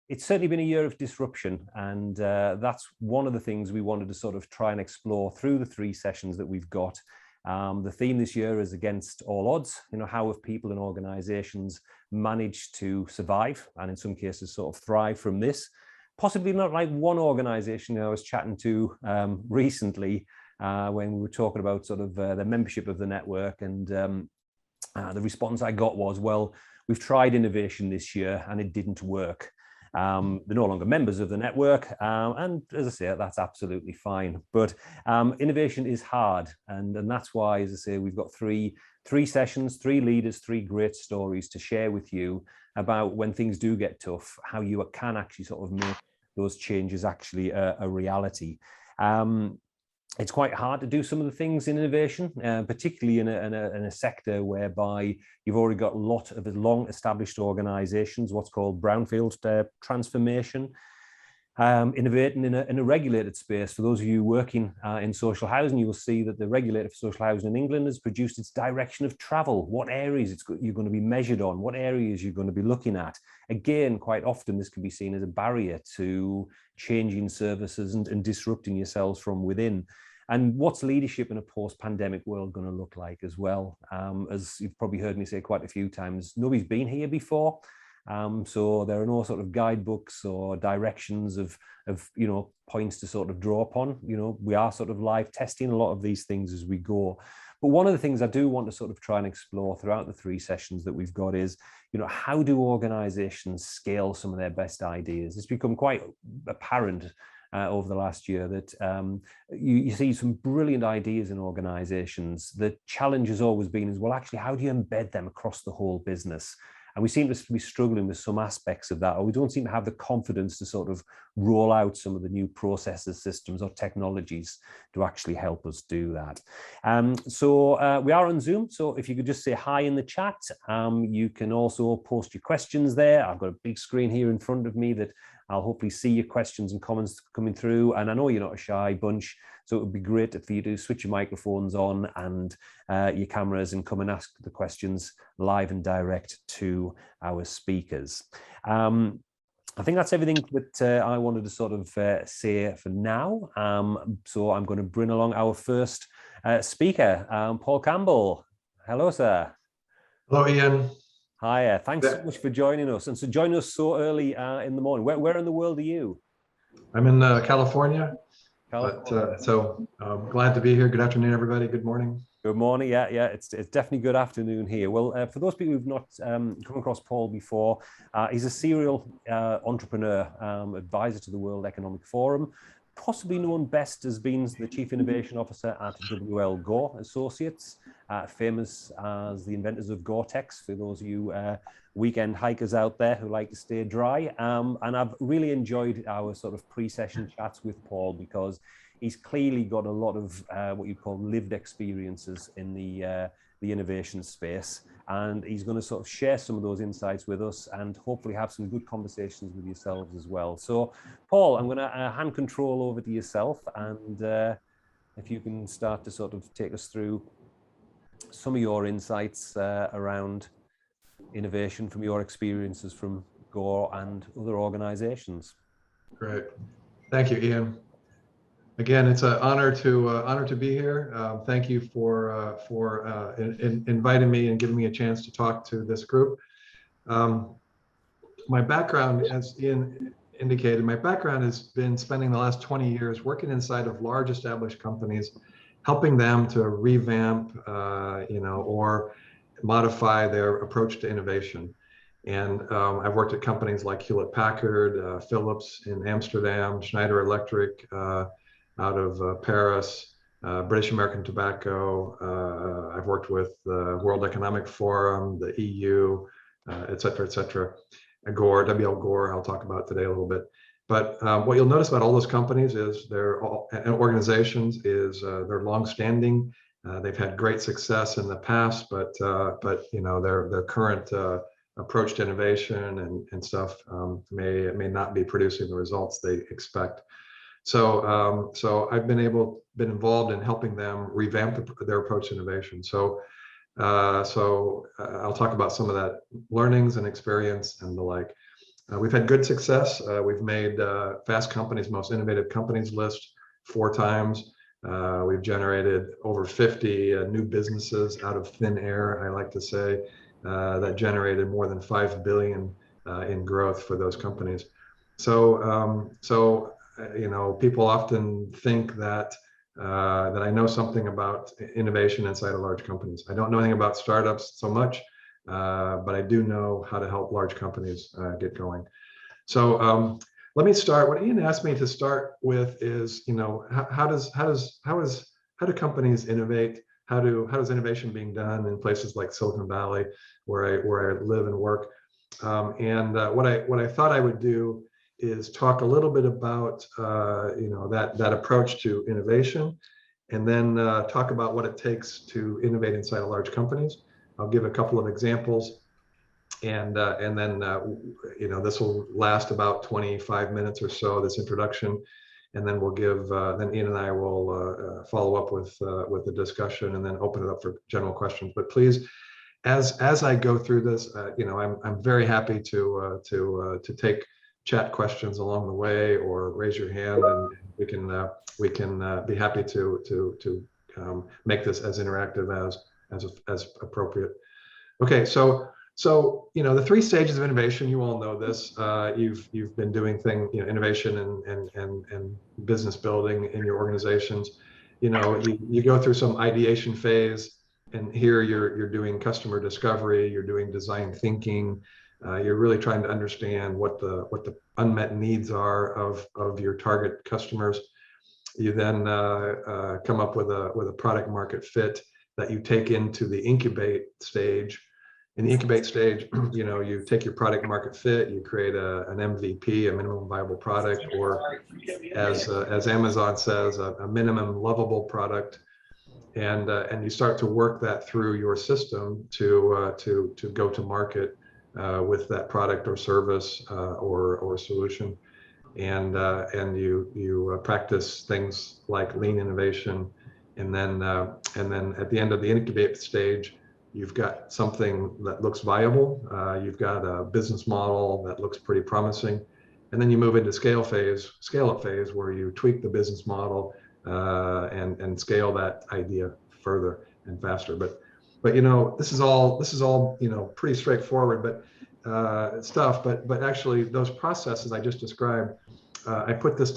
it's certainly been a year of disruption, and that's one of the things we wanted to sort of try and explore through the 3 sessions that we've got. The theme this year is against all odds. How have people and organizations managed to survive and in some cases sort of thrive from this? Possibly not like one organization I was chatting to recently when we were talking about sort of the membership of the network, and the response I got was, well, we've tried innovation this year and it didn't work. They're no longer members of the network, and as I say, that's absolutely fine. But innovation is hard, and that's why, as I say, we've got three sessions, 3 leaders, 3 great stories to share with you about when things do get tough, how you can actually sort of make those changes actually a reality. It's quite hard to do some of the things in innovation, particularly in a sector whereby you've already got a lot of long established organizations, what's called brownfield transformation. Innovating in a regulated space. For those of you working in social housing, you will see that the regulator for social housing in England has produced its direction of travel, what areas you're going to be measured on, what areas you're going to be looking at. Again, quite often this can be seen as a barrier to changing services and disrupting yourselves from within. And what's leadership in a post-pandemic world going to look like as well? As you've probably heard me say quite a few times, nobody's been here before. So there are no sort of guidebooks or directions of points to sort of draw upon. We are sort of live testing a lot of these things as we go. But one of the things I do want to sort of try and explore throughout the 3 sessions that we've got is, how do organizations scale some of their best ideas? It's become quite apparent over the last year that you see some brilliant ideas in organizations. The challenge has always been is, well, actually, how do you embed them across the whole business? And we seem to be struggling with some aspects of that, or we don't seem to have the confidence to sort of roll out some of the new processes, systems, or technologies to actually help us do that. So we are on Zoom, so if you could just say hi in the chat. You can also post your questions there. I've got a big screen here in front of me that I'll hopefully see your questions and comments coming through. And I know you're not a shy bunch, so it would be great for you to switch your microphones on and your cameras and come and ask the questions live and direct to our speakers. I think that's everything that I wanted to sort of say for now. So I'm going to bring along our first speaker, Paul Campbell. Hello, sir. Hello, Ian. Hi, thanks so much for joining us. And so joining us so early in the morning. Where in the world are you? I'm in California. But, so glad to be here. Good afternoon, everybody. Good morning. Good morning. Yeah, it's definitely good afternoon here. Well, for those people who've not come across Paul before, he's a serial entrepreneur, advisor to the World Economic Forum, possibly known best as being the Chief Innovation Officer at Gore Associates, famous as the inventors of Gore-Tex, for those of you weekend hikers out there who like to stay dry. And I've really enjoyed our sort of pre-session chats with Paul because he's clearly got a lot of what you call lived experiences in the innovation space. And he's going to sort of share some of those insights with us and hopefully have some good conversations with yourselves as well. So, Paul, I'm going to hand control over to yourself. And if you can start to sort of take us through some of your insights around innovation from your experiences from Gore and other organizations. Great. Thank you, Ian. Again, it's an honor to be here. Thank you for inviting me and giving me a chance to talk to this group. My background, as Ian indicated, my background has been spending the last 20 years working inside of large established companies, helping them to revamp, or modify their approach to innovation. And I've worked at companies like Hewlett-Packard, Philips in Amsterdam, Schneider Electric, out of Paris, British American Tobacco. I've worked with the World Economic Forum, the EU, et cetera, et cetera. Gore, W.L. Gore, I'll talk about today a little bit. But what you'll notice about all those companies is they're organizations is they're longstanding. They've had great success in the past, but their current approach to innovation and stuff may not be producing the results they expect. So I've been involved in helping them revamp their approach to innovation. So I'll talk about some of that learnings and experience and the like. We've had good success. We've made Fast Company's Most Innovative Companies list 4 times. We've generated over 50 new businesses out of thin air, I like to say, that generated more than 5 billion in growth for those companies. So, people often think that that I know something about innovation inside of large companies. I don't know anything about startups so much, but I do know how to help large companies get going. So let me start. What Ian asked me to start with is, how do companies innovate? How is innovation being done in places like Silicon Valley, where I live and work? What I thought I would do is talk a little bit about that approach to innovation, and then talk about what it takes to innovate inside of large companies. I'll give a couple of examples, and then this will last about 25 minutes or so, this introduction, and then we'll give then Ian and I will follow up with the discussion, and then open it up for general questions. But please, as I go through this, I'm very happy to take chat questions along the way, or raise your hand, and we can be happy to make this as interactive as appropriate. Okay, so the 3 stages of innovation, you all know this. You've been doing innovation and business building in your organizations. You go through some ideation phase, and here you're doing customer discovery, you're doing design thinking. You're really trying to understand what the unmet needs are of your target customers. You then come up with a product market fit that you take into the incubate stage. In the incubate stage, you take your product market fit, you create an MVP, a minimum viable product, or as Amazon says, a minimum lovable product, and you start to work that through your system to go to market with that product or service or solution, and you practice things like lean innovation, and then at the end of the incubate stage, you've got something that looks viable. You've got a business model that looks pretty promising, and then you move into scale up phase, where you tweak the business model and scale that idea further and faster. But this is all pretty straightforward, stuff. But actually, those processes I just described, I put this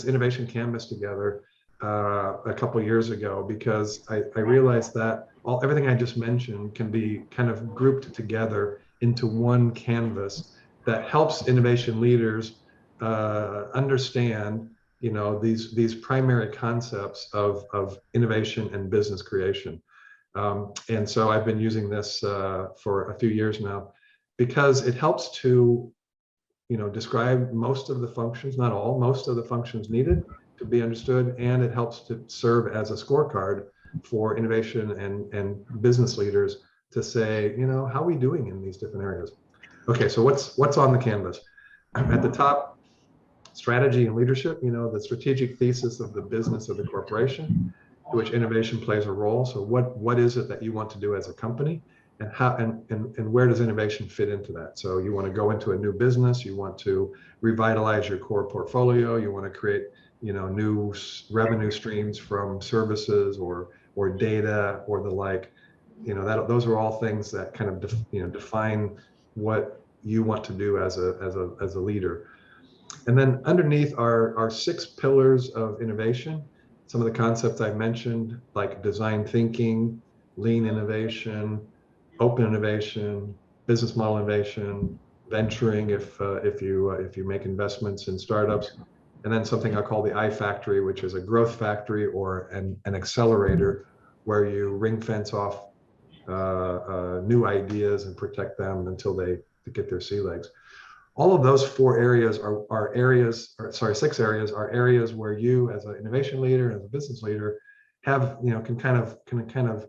innovation canvas together a couple years ago, because I realized that everything I just mentioned can be kind of grouped together into one canvas that helps innovation leaders understand these primary concepts of innovation and business creation. And so I've been using this for a few years now, because it helps to describe most of the functions, not all, most of the functions needed to be understood, and it helps to serve as a scorecard for innovation and business leaders to say, how are we doing in these different areas? Okay, so what's on the canvas? At the top, strategy and leadership, the strategic thesis of the business of the corporation, to which innovation plays a role. So what is it that you want to do as a company, and how and where does innovation fit into that? So you want to go into a new business, you want to revitalize your core portfolio, you want to create new revenue streams from services or data or the like. Those are all things that kind of define what you want to do as a leader. And then underneath are 6 pillars of innovation. Some of the concepts I mentioned, like design thinking, lean innovation, open innovation, business model innovation, venturing if you make investments in startups, and then something I call the I factory, which is a growth factory or an accelerator, where you ring fence off new ideas and protect them until they get their sea legs. All of those 4 areas are areas, or sorry, 6 areas are areas where you, as an innovation leader, as a business leader, have can kind of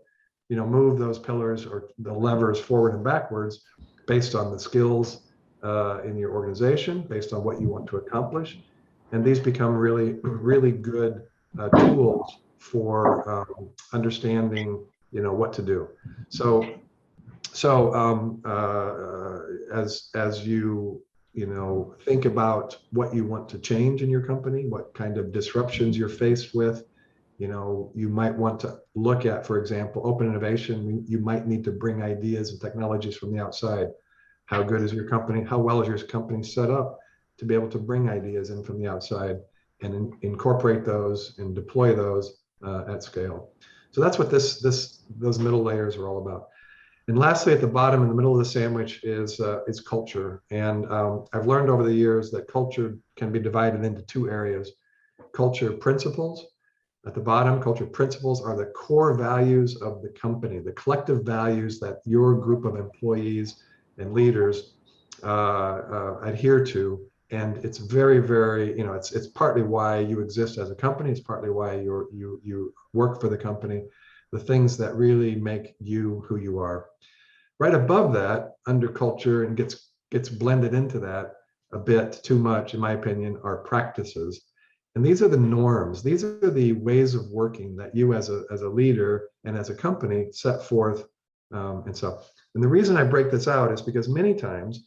move those pillars or the levers forward and backwards based on the skills in your organization, based on what you want to accomplish, and these become really good tools for understanding what to do. So as you think about what you want to change in your company, what kind of disruptions you're faced with. You might want to look at, for example, open innovation. You might need to bring ideas and technologies from the outside. How good is your company? How well is your company set up to be able to bring ideas in from the outside and incorporate those and deploy those at scale? So that's what those middle layers are all about. And lastly, at the bottom in the middle of the sandwich is culture. And I've learned over the years that culture can be divided into two areas: culture principles. At the bottom, culture principles are the core values of the company, the collective values that your group of employees and leaders adhere to. And it's very, very, it's partly why you exist as a company. It's partly why you work for the company, the things that really make you who you are. Right above that, under culture, and gets blended into that a bit too much, in my opinion, are practices. And these are the norms. These are the ways of working that you as a leader and as a company set forth. And the reason I break this out is because many times,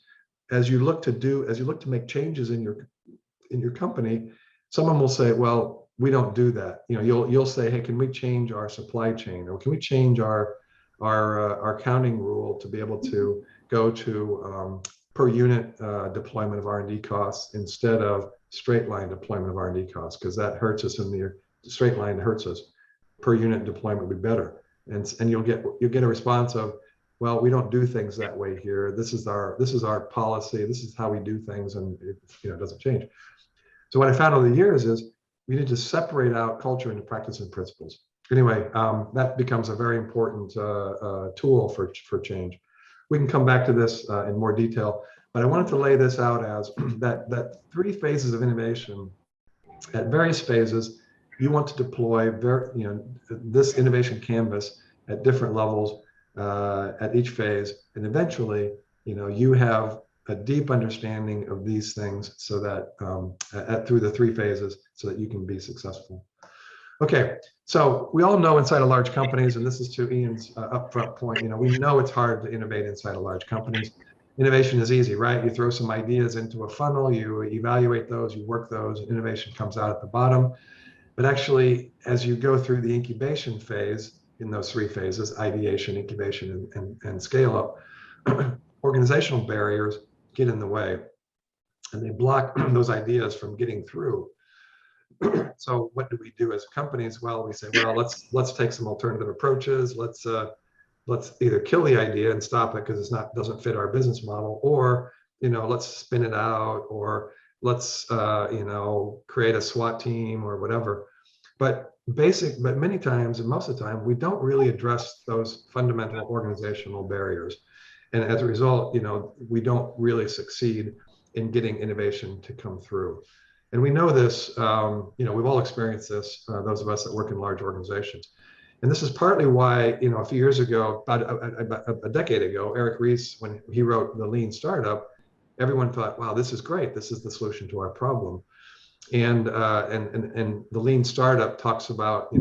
as you look to make changes in your company, someone will say, well, we don't do that. You'll say, hey, can we change our supply chain, or can we change our accounting rule to be able to go to per unit deployment of R&D costs instead of straight line deployment of R&D costs, because that hurts us in the straight line hurts us. Per unit deployment would be better. And you'll get a response of, well, we don't do things that way here. This is our policy. This is how we do things, and it doesn't change. So what I found over the years is we need to separate out culture into practice and principles. Anyway, that becomes a very important tool for change. We can come back to this in more detail, but I wanted to lay this out as that 3 phases of innovation. At various phases, you want to deploy this innovation canvas at different levels at each phase, and eventually, you have a deep understanding of these things, so that through the 3 phases, so that you can be successful. Okay, so we all know inside of large companies, and this is to Ian's upfront point, we know it's hard to innovate inside of large companies. Innovation is easy, right? You throw some ideas into a funnel, you evaluate those, you work those, innovation comes out at the bottom. But actually, as you go through the incubation phase, in those 3 phases, ideation, incubation, and scale up, organizational barriers get in the way, and they block those ideas from getting through. So what do we do as companies? Well, we say, well, let's take some alternative approaches. Let's either kill the idea and stop it because doesn't fit our business model, or let's spin it out, or let's create a SWAT team or whatever. But many times, and most of the time, we don't really address those fundamental organizational barriers, and as a result, we don't really succeed in getting innovation to come through. And we know this, we've all experienced this, those of us that work in large organizations. And this is partly why, a few years ago, about a decade ago, Eric Ries, when he wrote The Lean Startup, everyone thought, wow, this is great. This is the solution to our problem. And the Lean Startup talks about,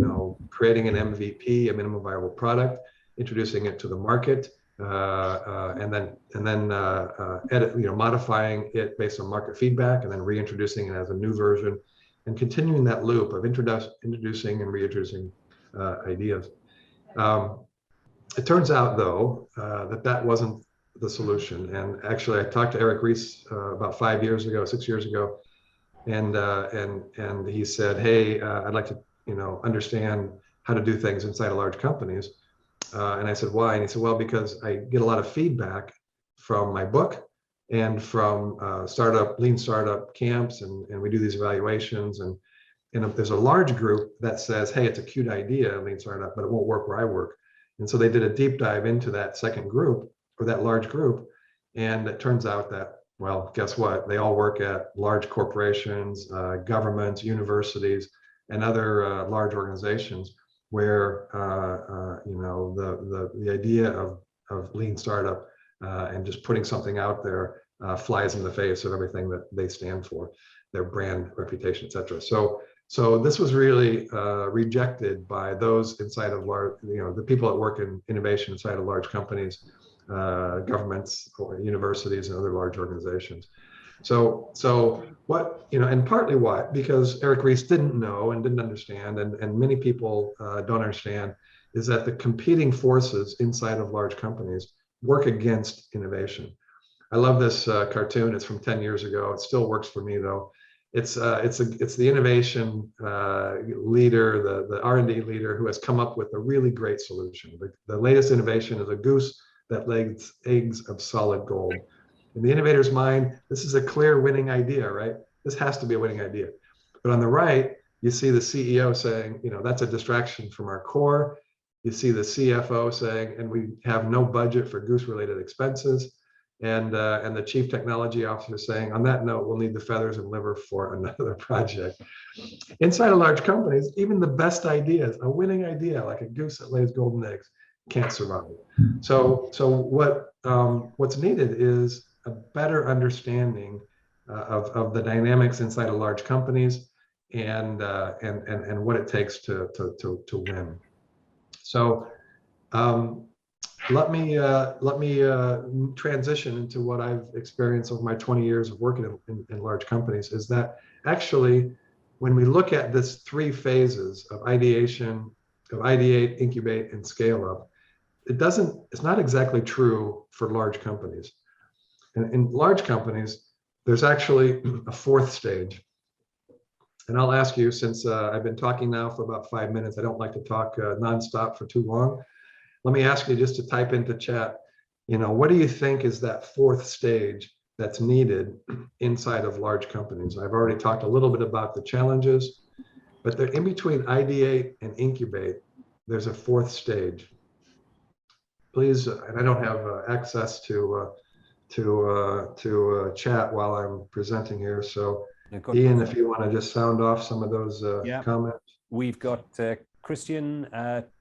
creating an MVP, a minimum viable product, introducing it to the market, and then modifying it based on market feedback, and then reintroducing it as a new version, and continuing that loop of introducing and reintroducing ideas. It turns out, though, that wasn't the solution. And actually, I talked to Eric Ries about 6 years ago, and he said, hey, I'd like to understand how to do things inside of large companies. And I said, why? And he said, well, because I get a lot of feedback from my book and from lean startup camps, and we do these evaluations, and if there's a large group that says, hey, it's a cute idea, lean startup, but it won't work where I work. And so they did a deep dive into that second group, or that large group, and it turns out that, well, guess what? They all work at large corporations, governments, universities, and other large organizations, where the idea of lean startup and just putting something out there flies in the face of everything that they stand for, their brand, reputation, etc. So this was really rejected by those inside of large, the people that work in innovation inside of large companies, governments, or universities, and other large organizations. So what, and partly why, because Eric Ries didn't know and didn't understand, and many people don't understand, is that the competing forces inside of large companies work against innovation. I love this cartoon. It's from 10 years ago. It still works for me though. It's the innovation leader, the R&D leader who has come up with a really great solution. The latest innovation is a goose that lays eggs of solid gold. In the innovator's mind, this is a clear winning idea, right? This has to be a winning idea. But on the right, you see the CEO saying, that's a distraction from our core. You see the CFO saying, and we have no budget for goose-related expenses. And the chief technology officer saying, on that note, we'll need the feathers and liver for another project. Inside of large companies, even the best ideas, a winning idea like a goose that lays golden eggs, can't survive. So what's needed is a better understanding of the dynamics inside of large companies and what it takes to win. So let me transition into what I've experienced over my 20 years of working in large companies. Is that actually, when we look at this 3 phases of ideation, of ideate, incubate, and scale up, it's not exactly true for large companies. And in large companies, there's actually a 4th stage. And I'll ask you, since I've been talking now for about 5 minutes, I don't like to talk nonstop for too long. Let me ask you just to type into chat, what do you think is that 4th stage that's needed inside of large companies? I've already talked a little bit about the challenges, but they're in between ideate and incubate. There's a 4th stage. Please, and I don't have access to chat while I'm presenting here. So Ian, if you want to just sound off some of those comments. We've got Christian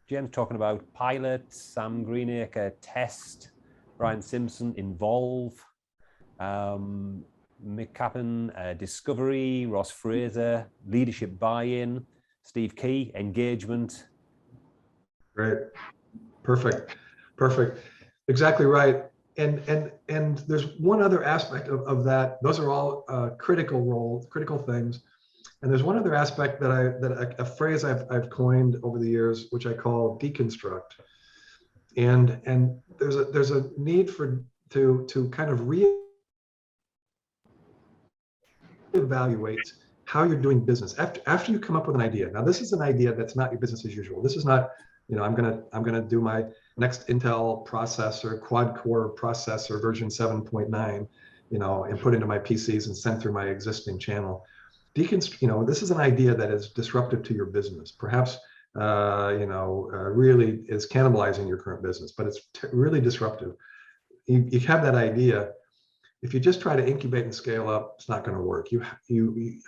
James talking about pilot, Sam Greenacre, test, Brian Simpson, involve, Mick Cappan, discovery, Ross Fraser, leadership buy-in, Steve Key, engagement. Great, perfect. Exactly right. And there's one other aspect of that. Those are all critical things. And there's one other aspect that a phrase I've coined over the years, which I call deconstruct. And there's a need to kind of reevaluate how you're doing business after you come up with an idea. Now, this is an idea that's not your business as usual. This is not, I'm gonna do my next Intel processor, quad core processor version 7.9, and put into my PCs and send through my existing channel. This is an idea that is disruptive to your business. Perhaps, really is cannibalizing your current business, but it's really disruptive. You have that idea. If you just try to incubate and scale up, it's not going to work.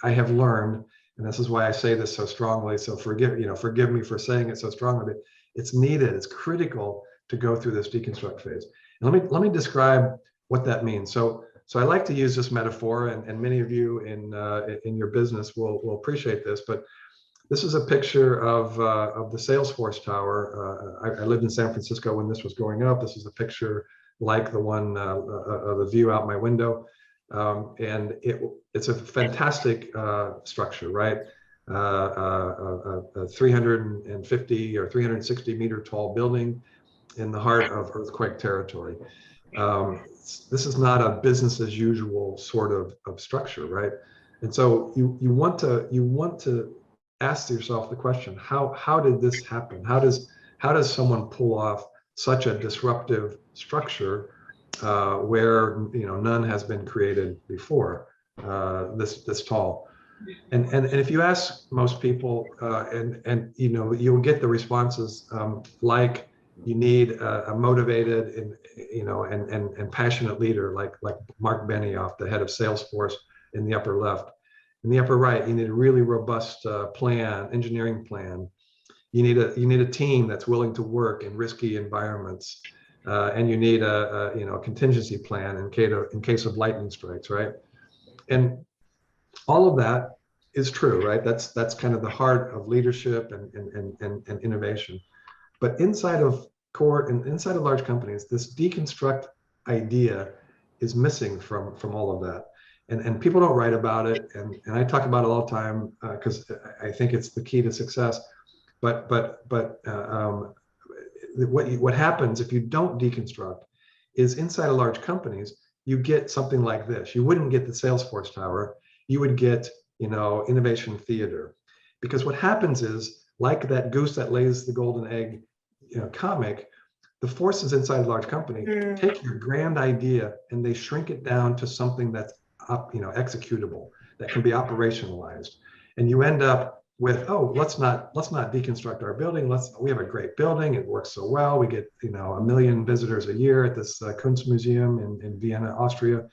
I have learned, and this is why I say this so strongly. So forgive me for saying it so strongly, but it's needed. It's critical to go through this deconstruct phase. And let me describe what that means. So I like to use this metaphor, and many of you in your business will appreciate this. But this is a picture of the Salesforce Tower. I lived in San Francisco when this was going up. This is a picture like the one of the view out my window, and it's a fantastic structure, right? A 350 or 360 meter tall building in the heart of earthquake territory. This is not a business as usual sort of structure, right? And so you want to ask yourself the question: how did this happen? How does someone pull off such a disruptive structure where none has been created before, this tall? And if you ask most people, you'll get the responses like you need a motivated and passionate leader like Mark Benioff, the head of Salesforce, in the upper left. In the upper right, you need a really robust engineering plan. You need a team that's willing to work in risky environments, and you need a contingency plan in case of lightning strikes, right? And all of that is true, right? That's kind of the heart of leadership and innovation. But inside of core and inside of large companies, this deconstruct idea is missing from all of that. and people don't write about it, and I talk about it all the time because I think it's the key to success. But what happens if you don't deconstruct is inside of large companies, you get something like this. You wouldn't get the Salesforce Tower. You would get, innovation theater. Because what happens is, like that goose that lays the golden egg, comic, the forces inside a large company take your grand idea and they shrink it down to something that's executable, that can be operationalized. And you end up with, oh, let's not deconstruct our building. We have a great building. It works so well. We get, 1 million visitors a year at this Kunstmuseum in Vienna, Austria.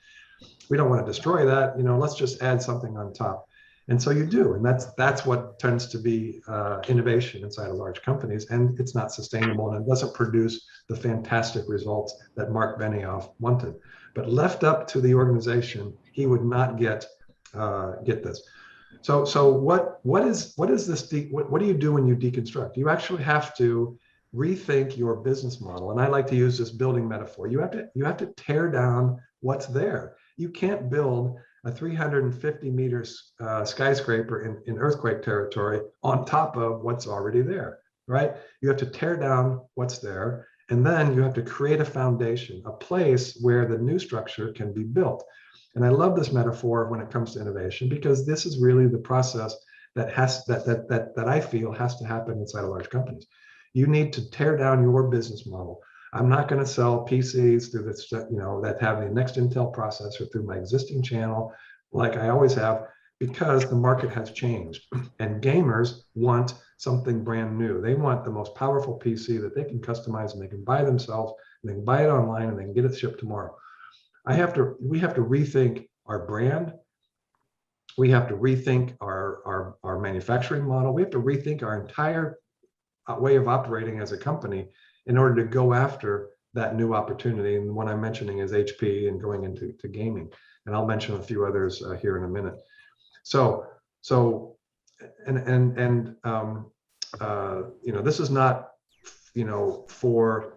We don't want to destroy that. Let's just add something on top. And so you do, and that's what tends to be innovation inside of large companies, and it's not sustainable, and it doesn't produce the fantastic results that Mark Benioff wanted. But left up to the organization, he would not get this. So what is this? What do you do when you deconstruct? You actually have to rethink your business model, and I like to use this building metaphor. You have to tear down what's there. You can't build a 350 meters skyscraper in earthquake territory on top of what's already there, right? You have to tear down what's there, and then you have to create a foundation, a place where the new structure can be built. And I love this metaphor when it comes to innovation, because this is really the process that I feel has to happen inside of large companies. You need to tear down your business model. I'm not going to sell PCs through this, that have the next Intel processor through my existing channel, like I always have, because the market has changed and gamers want something brand new. They want the most powerful PC that they can customize and they can buy themselves, and they can buy it online and they can get it shipped tomorrow. We have to rethink our brand. We have to rethink our manufacturing model. We have to rethink our entire way of operating as a company in order to go after that new opportunity. And what I'm mentioning is HP and going into gaming. And I'll mention a few others here in a minute. This is not, for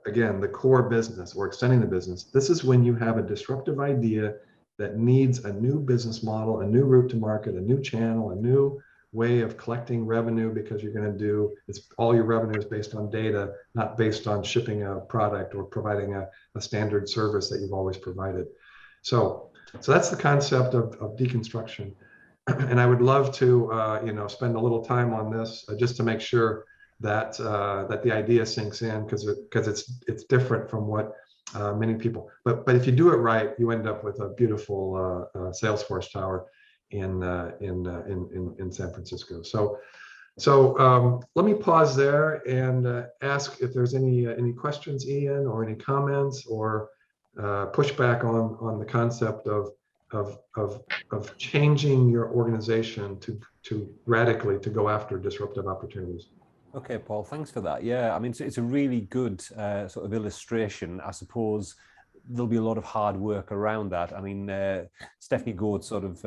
again, the core business or extending the business. This is when you have a disruptive idea that needs a new business model, a new route to market, a new channel, a new way of collecting revenue, because you're going to do, all your revenue is based on data, not based on shipping a product or providing a standard service that you've always provided. So that's the concept of deconstruction. And I would love to, spend a little time on this just to make sure that the idea sinks in, because it's different from what many people. But if you do it right, you end up with a beautiful Salesforce Tower in San Francisco. So let me pause there and ask if there's any questions, Ian, or any comments or pushback on the concept of changing your organization to radically to go after disruptive opportunities. Okay, Paul, thanks for that. Yeah, I mean, it's a really good sort of illustration. I suppose there'll be a lot of hard work around that. I mean, Stephanie Gore sort of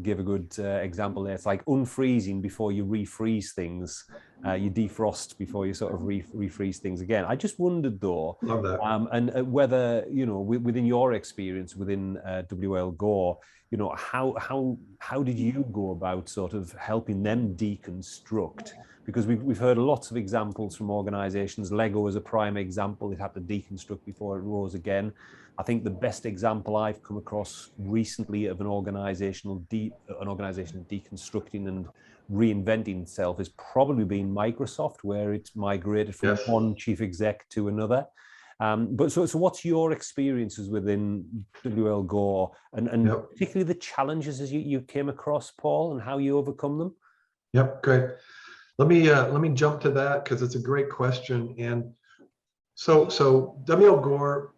gave a good example there. It's like unfreezing before you refreeze things. You defrost before you sort of refreeze things again. I just wondered though, love that. And whether, within your experience within WL Gore, how did you go about sort of helping them deconstruct? Because we've heard lots of examples from organizations. Lego is a prime example. It had to deconstruct before it rose again. I think the best example I've come across recently of an organization deconstructing and reinventing itself is probably been Microsoft, where it's migrated from one chief exec to another. But so what's your experiences within WL Gore and particularly the challenges as you came across, Paul, and how you overcome them? Yep, great. Let me jump to that because it's a great question. And so WL Gore,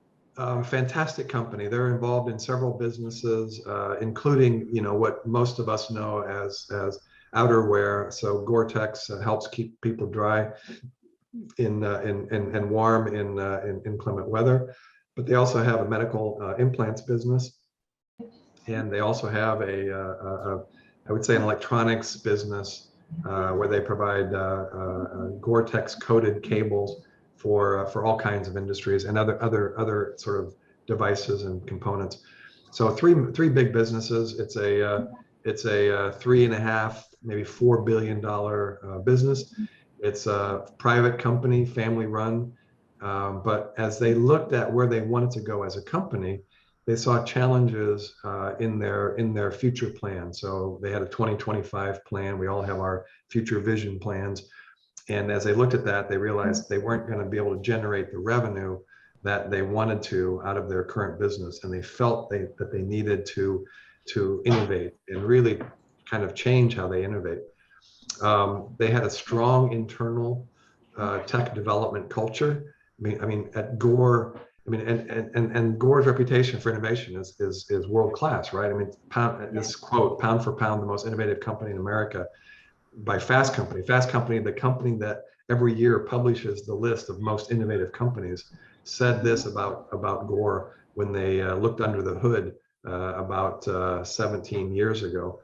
fantastic company. They're involved in several businesses, including what most of us know as outerwear. So Gore-Tex helps keep people dry and warm in inclement weather. But they also have a medical implants business, and they also have I would say an electronics business. Where they provide Gore-Tex coated cables for all kinds of industries and other sort of devices and components. So three big businesses. It's a 3.5, maybe $4 billion business. It's a private company, family run. But as they looked at where they wanted to go as a company, they saw challenges in their future plan. So they had a 2025 plan. We all have our future vision plans. And as they looked at that, they realized they weren't going to be able to generate the revenue that they wanted to out of their current business. And they felt that they needed to innovate and really kind of change how they innovate. They had a strong internal tech development culture. I mean, at Gore, I mean, and Gore's reputation for innovation is world class, right? I mean, this quote, pound for pound, the most innovative company in America, by Fast Company. Fast Company, the company that every year publishes the list of most innovative companies, said this about Gore when they looked under the hood about 17 years ago.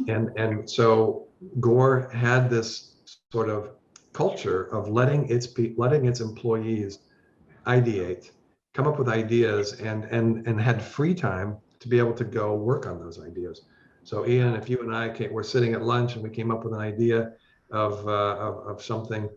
And so Gore had this sort of culture of letting its employees ideate, come up with ideas, and had free time to be able to go work on those ideas. So Ian, if you and I were sitting at lunch and we came up with an idea of something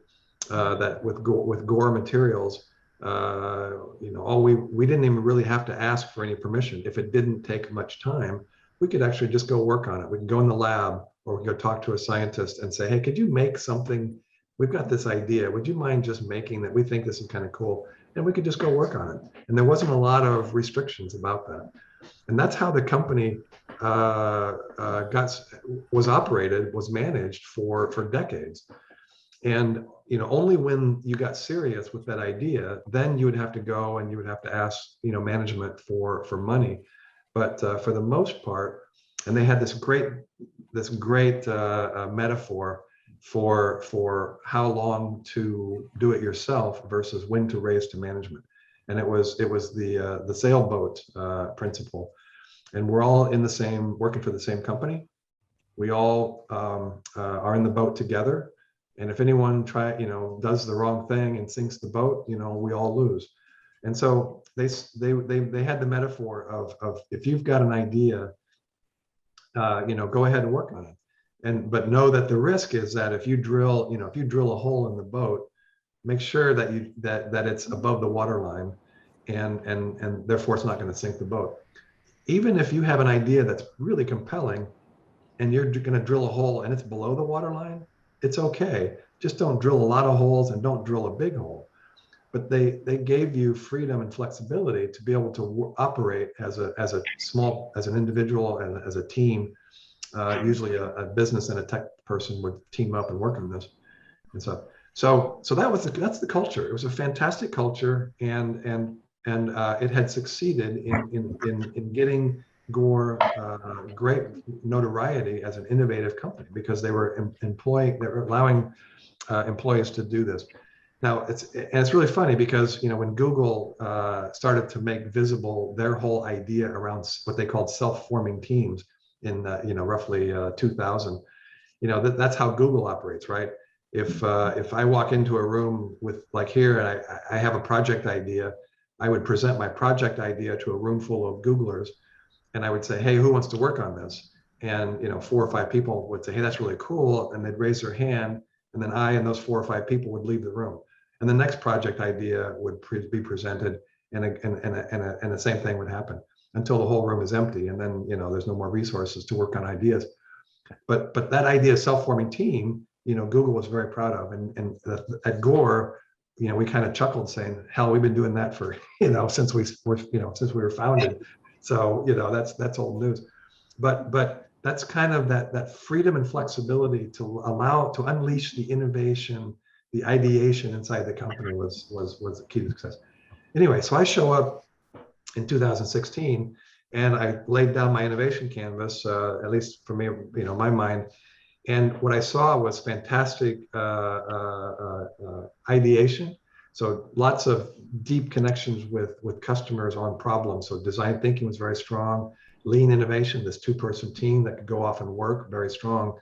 that with Gore materials, we didn't even really have to ask for any permission. If it didn't take much time, we could actually just go work on it. We can go in the lab, or we can go talk to a scientist and say, hey, could you make something? We've got this idea. Would you mind just making that? We think this is kind of cool. And we could just go work on it. And there wasn't a lot of restrictions about that. And that's how the company was managed for decades. And only when you got serious with that idea, then you would have to go and you would have to ask management for money. But for the most part, and they had this great metaphor for how long to do it yourself versus when to raise to management. And it was the sailboat principle. And we're all working for the same company. We all are in the boat together. And if anyone does the wrong thing and sinks the boat, we all lose. And so they had the metaphor of if you've got an idea, go ahead and work on it. But know that the risk is that if you drill a hole in the boat, make sure that it's above the water line, and therefore it's not going to sink the boat. Even if you have an idea that's really compelling and you're going to drill a hole and it's below the water line, it's okay. Just don't drill a lot of holes and don't drill a big hole. But they gave you freedom and flexibility to be able to operate as an individual and as a team. Usually a business and a tech person would team up and work on this. And so that's the culture. It was a fantastic culture, and it had succeeded in getting Gore great notoriety as an innovative company because they were allowing employees to do this. Now it's really funny because when Google started to make visible their whole idea around what they called self-forming teams in roughly 2000, that's how Google operates, right? If I walk into a room with like here and I have a project idea, I would present my project idea to a room full of Googlers, and I would say, hey, who wants to work on this? And 4 or 5 people would say, hey, that's really cool, and they'd raise their hand, and then I and those 4 or 5 people would leave the room, and the next project idea would be presented, and the same thing would happen until the whole room is empty, and then there's no more resources to work on ideas. But that idea, self-forming team, Google was very proud of, and at Gore, we kind of chuckled saying, hell, we've been doing that for since we were founded. So that's old news. But that's kind of that freedom and flexibility to unleash the innovation, the ideation inside the company was the key to success. Anyway, so I show up in 2016 and I laid down my innovation canvas, at least for me, my mind. And what I saw was fantastic ideation. So lots of deep connections with customers on problems. So design thinking was very strong. Lean innovation, this 2-person team that could go off and work, very strong.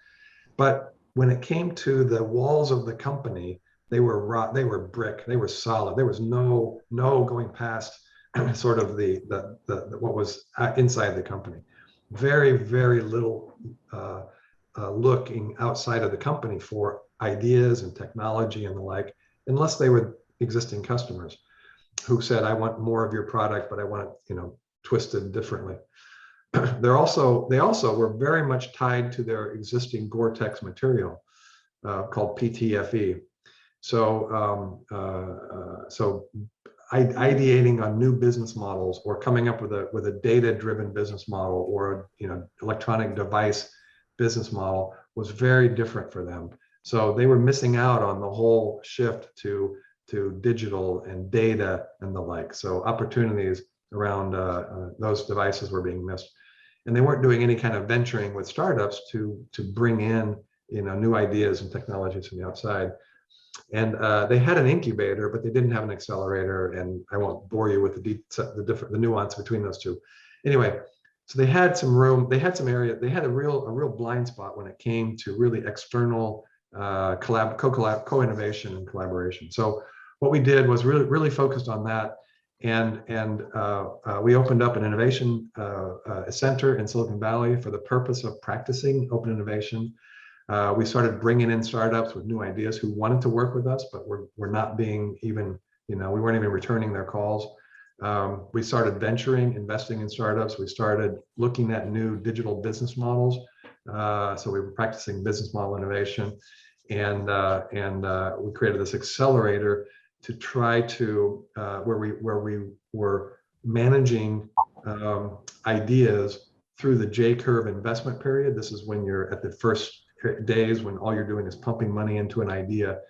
But when it came to the walls of the company, they were brick, they were solid. There was no going past sort of the what was inside the company. Very, very little looking outside of the company for ideas and technology and the like, unless they were existing customers who said, I want more of your product, but I want it, you know, twisted differently. They also were very much tied to their existing Gore-Tex material called PTFE. So ideating on new business models or coming up with a data-driven business model or, you know, electronic device business model was very different for them. So they were missing out on the whole shift to digital and data and the like. So opportunities around those devices were being missed, and they weren't doing any kind of venturing with startups to bring in, you know, new ideas and technologies from the outside. And they had an incubator, but they didn't have an accelerator. And I won't bore you with the nuance between those two. Anyway, so they had some room, they had some area, they had a real blind spot when it came to really external co-innovation and collaboration. So what we did was really focused on that, and we opened up an innovation center in Silicon Valley for the purpose of practicing open innovation. We started bringing in startups with new ideas who wanted to work with us, but were not being even, you know, we weren't even returning their calls. We started investing in startups. We started looking at new digital business models. So we were practicing business model innovation, and we created this accelerator to try to where we were managing ideas through the J-curve investment period. This is when you're at the first days when all you're doing is pumping money into an idea,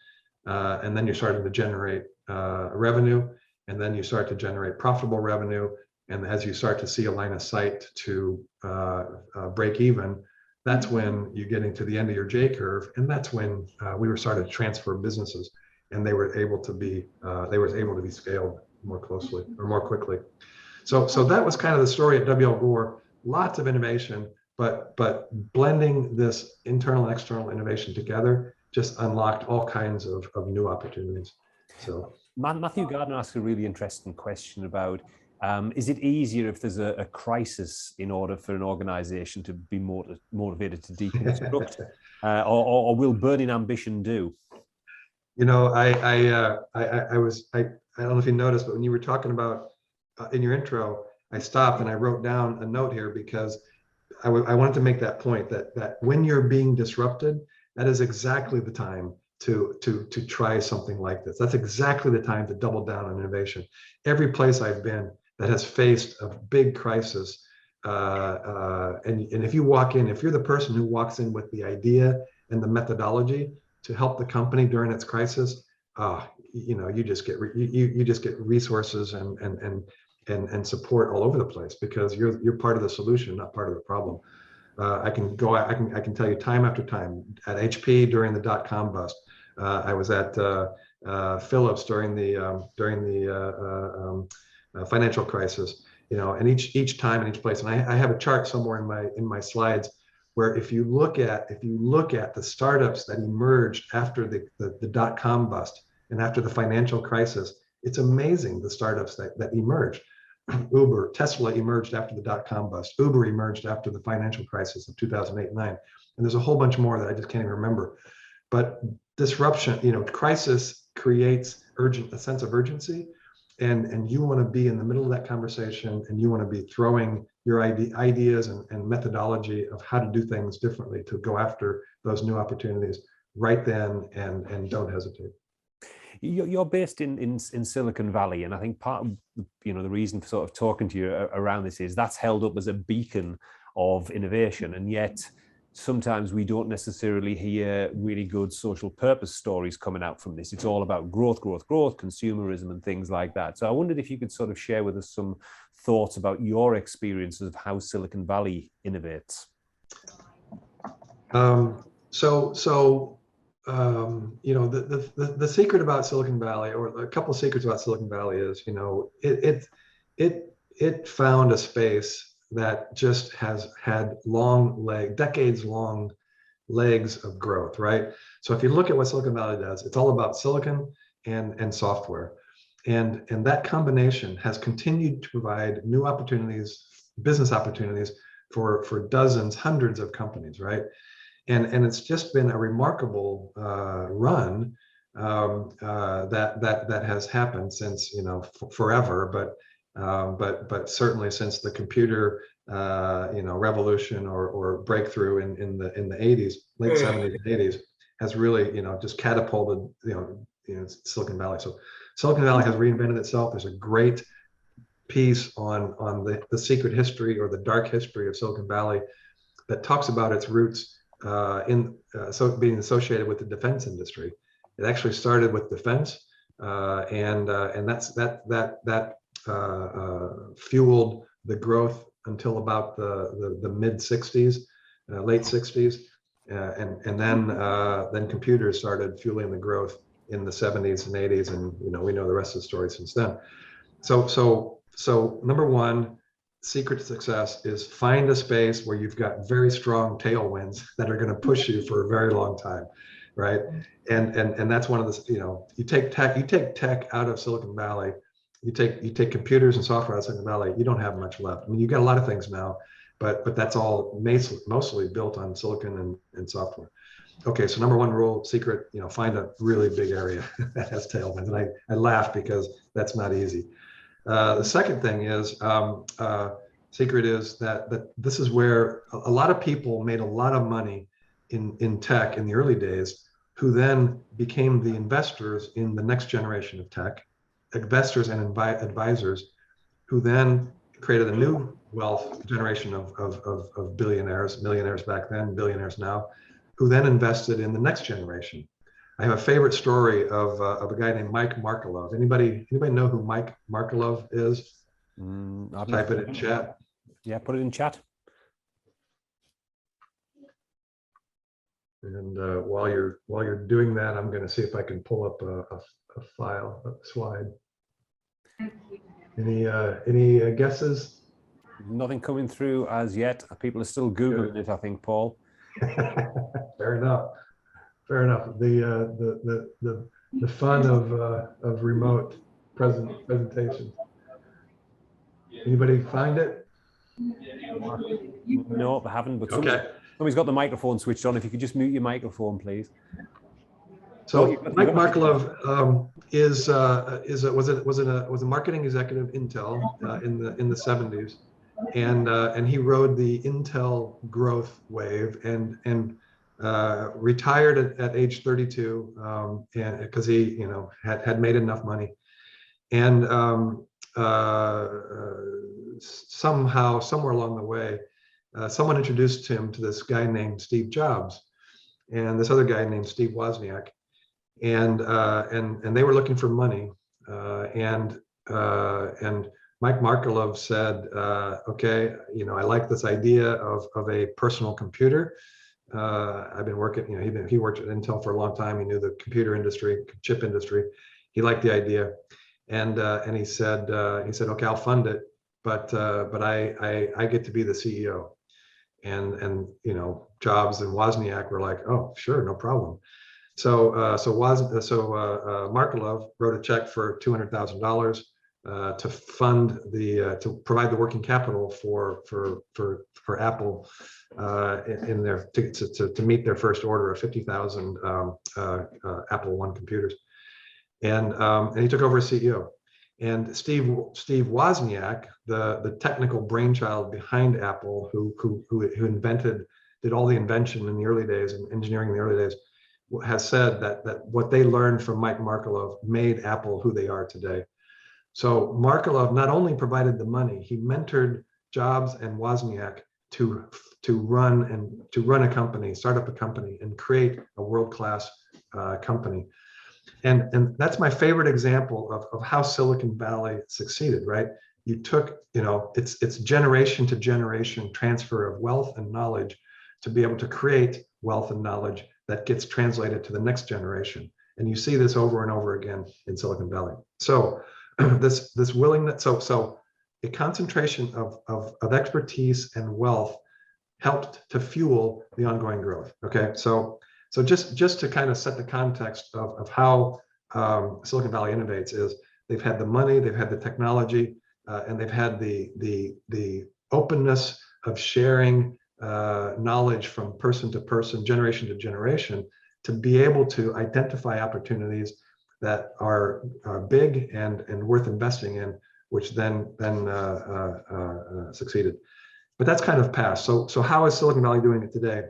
and then you're starting to generate revenue, and then you start to generate profitable revenue. And as you start to see a line of sight to break even, that's when you're getting to the end of your J-curve, and that's when we were starting to transfer businesses, and they were able to be scaled more closely or more quickly. So that was kind of the story at WL Gore. Lots of innovation, but blending this internal and external innovation together just unlocked all kinds of new opportunities. So Matthew Gardner asked a really interesting question about, is it easier if there's a crisis in order for an organization to be motivated to deconstruct, or will burning ambition do? You know, I don't know if you noticed, but when you were talking about in your intro, I stopped and I wrote down a note here because I wanted to make that point that when you're being disrupted, that is exactly the time to try something like this. That's exactly the time to double down on innovation. Every place I've been that has faced a big crisis, and if you walk in, if you're the person who walks in with the idea and the methodology to help the company during its crisis, you know, you just get resources and support all over the place, because you're part of the solution, not part of the problem. I can tell you time after time at HP during the .com bust. I was at Philips during the financial crisis. You know, and each time in each place, and I have a chart somewhere in my slides where if you look at the startups that emerged after the .com bust and after the financial crisis, it's amazing the startups that emerged. Uber, Tesla emerged after the .com bust. Uber emerged after the financial crisis of 2008-9, and there's a whole bunch more that I just can't even remember. But disruption, you know, crisis creates a sense of urgency, and you want to be in the middle of that conversation, and you want to be throwing your ideas and methodology of how to do things differently to go after those new opportunities right then, and don't hesitate. You're based in Silicon Valley, and I think part of, you know, the reason for sort of talking to you around this is that's held up as a beacon of innovation, and yet sometimes we don't necessarily hear really good social purpose stories coming out from this. It's all about growth, consumerism, and things like that. So I wondered if you could sort of share with us some thoughts about your experiences of how Silicon Valley innovates. You know, the secret about Silicon Valley, or a couple of secrets about Silicon Valley, is, you know, it found a space that just has had decades-long legs of growth, right? So if you look at what Silicon Valley does, it's all about silicon and software. And that combination has continued to provide new opportunities, business opportunities for dozens, hundreds of companies, right? And it's just been a remarkable run that has happened since, forever, but certainly since the computer revolution or breakthrough in the 80s, late 70s and 80s, has really just catapulted Silicon Valley. So Silicon Valley has reinvented itself. There's a great piece on the secret history or the dark history of Silicon Valley that talks about its roots so being associated with the defense industry. It actually started with defense, and that fueled the growth until about the mid 60s, late 60s, and then computers started fueling the growth in the 70s and 80s, and we know the rest of the story since then. So number one, secret to success is find a space where you've got very strong tailwinds that are going to push you for a very long time, right? And that's one of the, you take tech out of Silicon Valley, you take computers and software out of Silicon Valley, you don't have much left. I mean, you've got a lot of things now, but that's all mostly built on silicon and software. Okay, so number one rule, secret, find a really big area that has tailwinds. And I laugh because that's not easy. The second thing is, secret is that this is where a lot of people made a lot of money in tech in the early days, who then became the investors in the next generation of tech, investors and advisors, who then created a new wealth generation of billionaires, millionaires back then, billionaires now, who then invested in the next generation. I have a favorite story of a guy named Mike Markelov. Anybody know who Mike Markelov is? Type it in chat. Yeah, put it in chat. And while you're doing that, I'm going to see if I can pull up a file, a slide. Any guesses? Nothing coming through as yet. People are still Googling it, I think, Paul. Fair enough. Fair enough. The fun of remote presentations. Anybody find it? No, I haven't. But okay. Somebody's got the microphone switched on. If you could just mute your microphone, please. So Mike Markelov was a marketing executive at Intel in the 70s, and he rode the Intel growth wave and retired at age 32, and because he had made enough money, and somehow, somewhere along the way, someone introduced him to this guy named Steve Jobs and this other guy named Steve Wozniak, and they were looking for money, and Mike Markelov said, okay, I like this idea of a personal computer. I've been working, he worked at Intel for a long time. He knew the computer industry, chip industry. He liked the idea, and he said, okay, I'll fund it, but I get to be the CEO. And Jobs and Wozniak were like, oh, sure, no problem. So Markelov wrote a check for $200,000 to fund to provide the working capital for Apple in their to meet their first order of 50,000 Apple I computers, and he took over as CEO. And Steve Wozniak, the technical brainchild behind Apple, who did all the invention in the early days and engineering in the early days, has said that what they learned from Mike Markelov made Apple who they are today. So Markelov not only provided the money, he mentored Jobs and Wozniak to run a company, start up a company, and create a world-class company. And that's my favorite example of how Silicon Valley succeeded, right? You took, it's generation to generation transfer of wealth and knowledge to be able to create wealth and knowledge that gets translated to the next generation. And you see this over and over again in Silicon Valley. So this willingness, so a concentration of expertise and wealth helped to fuel the ongoing growth. Okay, so just to kind of set the context of how Silicon Valley innovates is they've had the money, they've had the technology, and they've had the openness of sharing knowledge from person to person, generation to generation, to be able to identify opportunities that are big and worth investing in, which then succeeded. But that's kind of past. So how is Silicon Valley doing it today?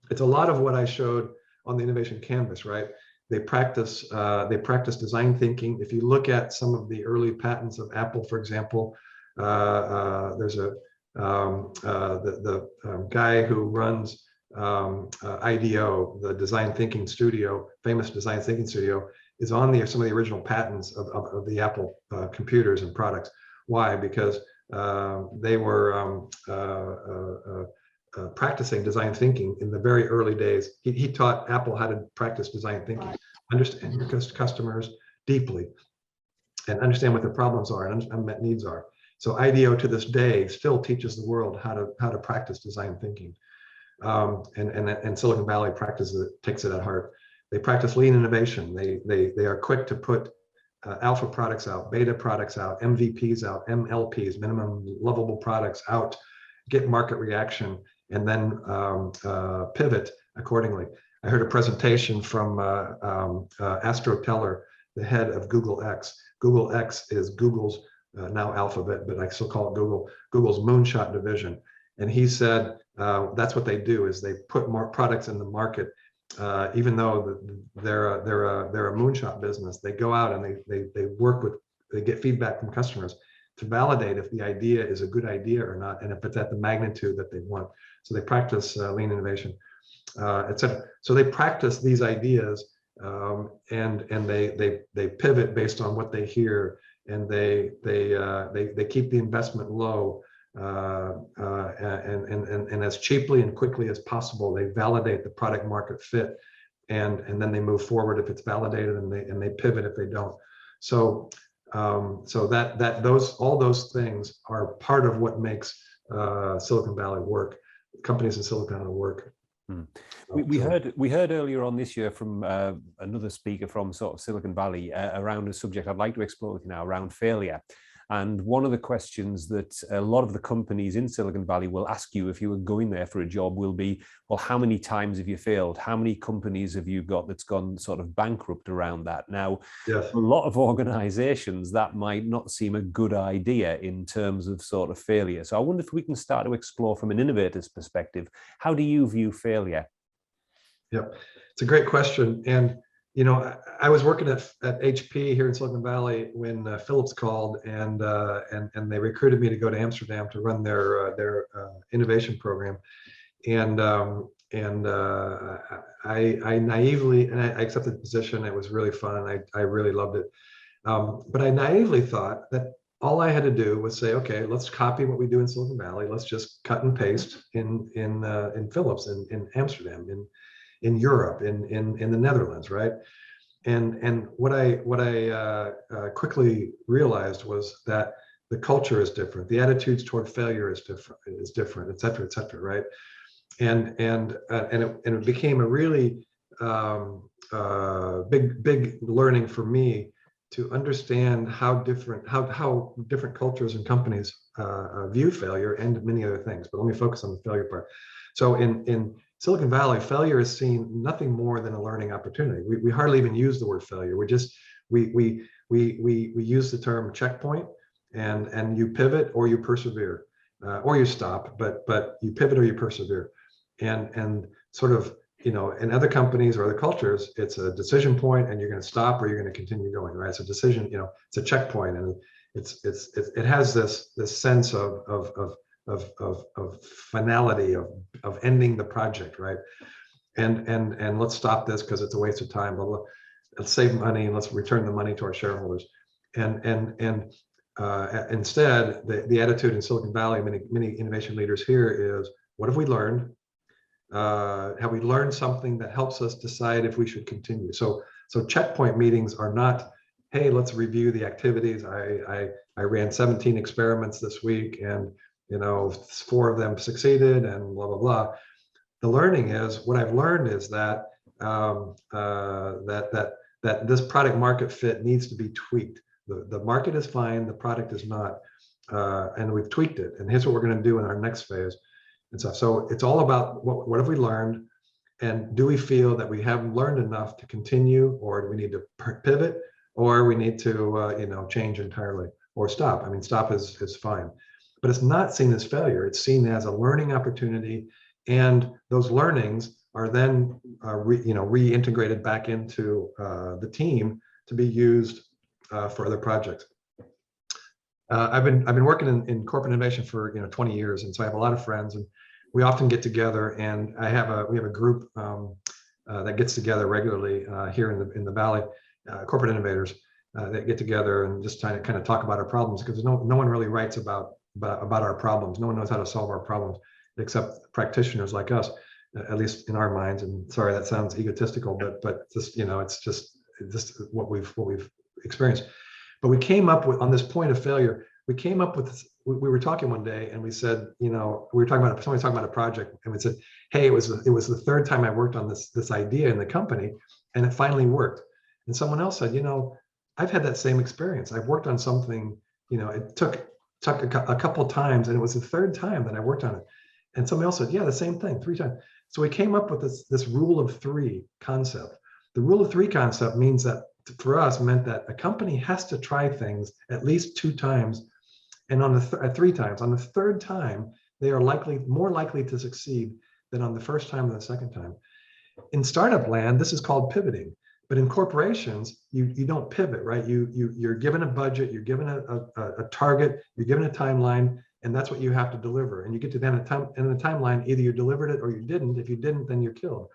It's a lot of what I showed on the innovation canvas, right? They practice design thinking. If you look at some of the early patents of Apple, for example, there's the guy who runs IDEO, the design thinking studio, famous design thinking studio, is on some of the original patents of the Apple computers and products. Why? Because they were practicing design thinking in the very early days. He taught Apple how to practice design thinking, understand your customers deeply, and understand what their problems are and unmet needs are. So IDEO to this day still teaches the world how to practice design thinking, and Silicon Valley takes it at heart. They practice lean innovation. They are quick to put alpha products out, beta products out, MVPs out, MLPs, minimum lovable products out, get market reaction, and then pivot accordingly. I heard a presentation from Astro Teller, the head of Google X. Google X is Google's now Alphabet, but I still call it Google's moonshot division. And he said that's what they do, is they put more products in the market. Even though they're a moonshot business, they go out and they get feedback from customers to validate if the idea is a good idea or not, and if it's at the magnitude that they want. So they practice lean innovation, etc. So they practice these ideas, and they pivot based on what they hear, and they keep the investment low, and as cheaply and quickly as possible. They validate the product market fit, and then they move forward if it's validated, and they pivot if they don't. So all those things are part of what makes Silicon Valley work. Companies in Silicon Valley work. We heard earlier on this year from another speaker from sort of Silicon Valley around a subject I'd like to explore with you now, around failure. And one of the questions that a lot of the companies in Silicon Valley will ask you if you were going there for a job will be, well, how many times have you failed? How many companies have you got that's gone sort of bankrupt around that? Now, yes. A lot of organizations, that might not seem a good idea in terms of sort of failure. So I wonder if we can start to explore from an innovator's perspective, how do you view failure? Yep, it's a great question. And I was working at HP here in Silicon Valley when Philips called, and they recruited me to go to Amsterdam to run their innovation program. And I naively, and I accepted the position. It was really fun. I really loved it. But I naively thought that all I had to do was say, okay, let's copy what we do in Silicon Valley. Let's just cut and paste in Philips, in Amsterdam, in Europe, in the Netherlands, right? And what I quickly realized was that the culture is different, the attitudes toward failure is different, et cetera, right? And it became a really big learning for me to understand how different cultures and companies view failure and many other things. But let me focus on the failure part. So in Silicon Valley, failure is seen nothing more than a learning opportunity. We hardly even use the word failure. We use the term checkpoint, and you pivot or you persevere, or you stop, but you pivot or you persevere. And sort of, in other companies or other cultures, it's a decision point, and you're going to stop or you're going to continue going, right? It's a decision, it's a checkpoint, and it has this sense of finality, of ending the project, right? And let's stop this because it's a waste of time. Blah, blah. Let's save money and let's return the money to our shareholders. And instead, the attitude in Silicon Valley, many innovation leaders here is, what have we learned? Have we learned something that helps us decide if we should continue? So checkpoint meetings are not, hey, let's review the activities. I ran 17 experiments this week, and 4 of them succeeded, and blah blah blah. The learning is, what I've learned is that that this product market fit needs to be tweaked. The market is fine, the product is not, and we've tweaked it. And here's what we're going to do in our next phase and stuff. So it's all about what have we learned, and do we feel that we haven't learned enough to continue, or do we need to pivot, or we need to change entirely or stop. I mean, stop is fine, but it's not seen as failure. It's seen as a learning opportunity, and those learnings are then reintegrated back into the team to be used for other projects. I've been working in corporate innovation for 20 years, and so I have a lot of friends, and we often get together. And we have a group that gets together regularly here in the Valley, corporate innovators that get together and just kind of talk about our problems, because no one really writes about our problems. No one knows how to solve our problems except practitioners like us, at least in our minds. And sorry, that sounds egotistical, but just it's just what we've experienced. But we came up with, on this point of failure, we were talking one day, and we said, we were talking about somebody talking about a project, and we said, hey, it was the third time I worked on this idea in the company, and it finally worked. And someone else said, I've had that same experience. I've worked on something, it took a couple times, and it was the third time that I worked on it. And somebody else said, yeah, the same thing, 3 times. So we came up with this rule of 3 concept. The rule of 3 concept means that, for us, meant that a company has to try things at least 2 times, and on the 3 times. On the third time, they are more likely to succeed than on the first time or the second time. In startup land, this is called pivoting. But in corporations, you don't pivot, right? You're given a budget, you're given a target, you're given a timeline, and that's what you have to deliver. And you get to the end of the timeline, either you delivered it or you didn't. If you didn't, then you're killed.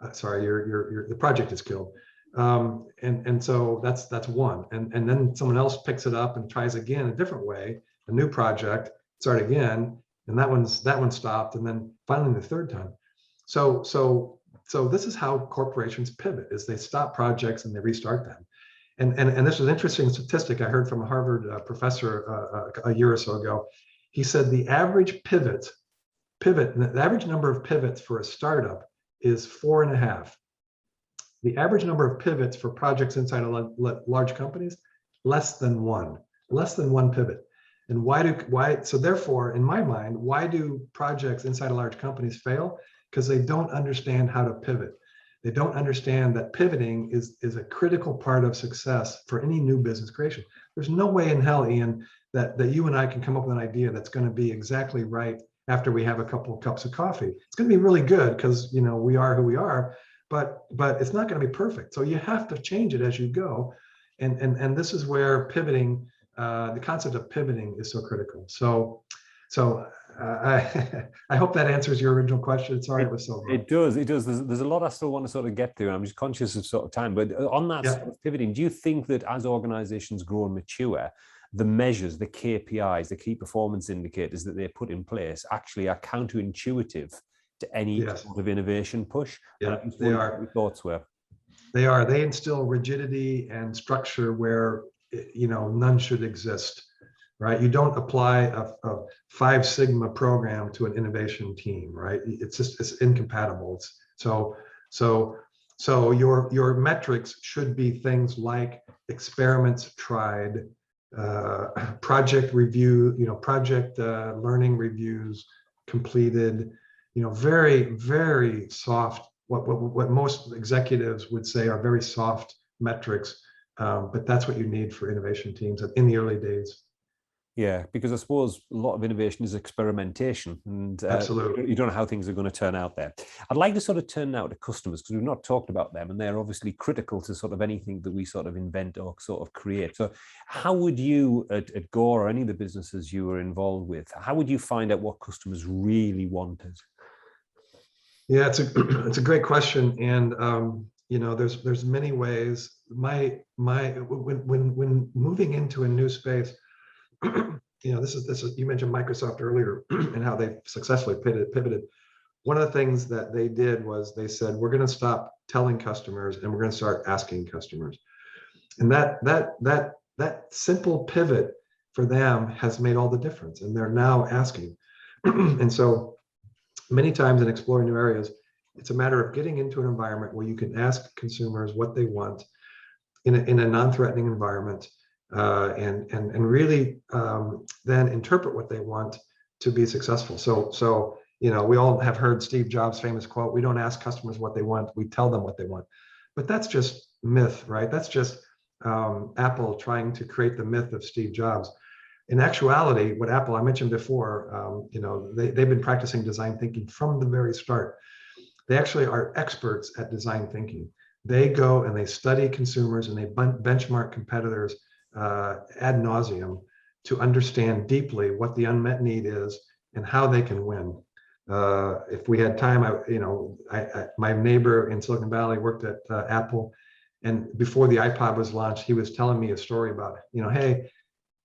The project is killed. And so that's one. And then someone else picks it up and tries again a different way, a new project, start again, and that one stopped, and then finally the third time. So this is how corporations pivot: is they stop projects and they restart them. And this was an interesting statistic I heard from a Harvard professor a year or so ago. He said the average the average number of pivots for a startup is 4.5. The average number of pivots for projects inside of large companies, less than one pivot. And so therefore, in my mind, why do projects inside of large companies fail? Because they don't understand how to pivot. They don't understand that pivoting is a critical part of success for any new business creation. There's no way in hell, Ian, that you and I can come up with an idea that's going to be exactly right after we have a couple of cups of coffee. It's going to be really good because we are who we are, but it's not going to be perfect. So you have to change it as you go, and this is where pivoting, the concept of pivoting, is so critical. So I hope that answers your original question. Sorry, it was so long. It does. There's a lot I still want to sort of get through. I'm just conscious of sort of time. But on that sort of pivoting, do you think that as organizations grow and mature, the measures, the KPIs, the key performance indicators that they put in place actually are counterintuitive to any sort of innovation push? Yeah, they are. Your thoughts were? They are. They instill rigidity and structure where none should exist. Right? You don't apply a 5 Sigma program to an innovation team, right? It's incompatible. So your metrics should be things like experiments tried, project review, project learning reviews completed, very, very soft, what most executives would say are very soft metrics, but that's what you need for innovation teams in the early days. Yeah, because I suppose a lot of innovation is experimentation, and absolutely, you don't know how things are going to turn out there. I'd like to sort of turn now to customers, because we've not talked about them, and they're obviously critical to sort of anything that we sort of invent or sort of create. So how would you, at Gore or any of the businesses you were involved with, how would you find out what customers really wanted? Yeah, it's a great question, and there's many ways. When moving into a new space, this is you mentioned Microsoft earlier and how they successfully pivoted. One of the things that they did was they said, we're going to stop telling customers and we're going to start asking customers. And that simple pivot for them has made all the difference, and they're now asking. And so many times in exploring new areas, it's a matter of getting into an environment where you can ask consumers what they want in a non-threatening environment. and really then interpret what they want to be successful. So we all have heard Steve Jobs' famous quote: "We don't ask customers what they want; we tell them what they want." But that's just myth, right? That's just Apple trying to create the myth of Steve Jobs. In actuality, what Apple, I mentioned before, they've been practicing design thinking from the very start. They actually are experts at design thinking. They go and they study consumers and they benchmark competitors ad nauseum to understand deeply what the unmet need is and how they can win. If we had time, my neighbor in Silicon Valley worked at Apple, and before the iPod was launched, he was telling me a story about, hey,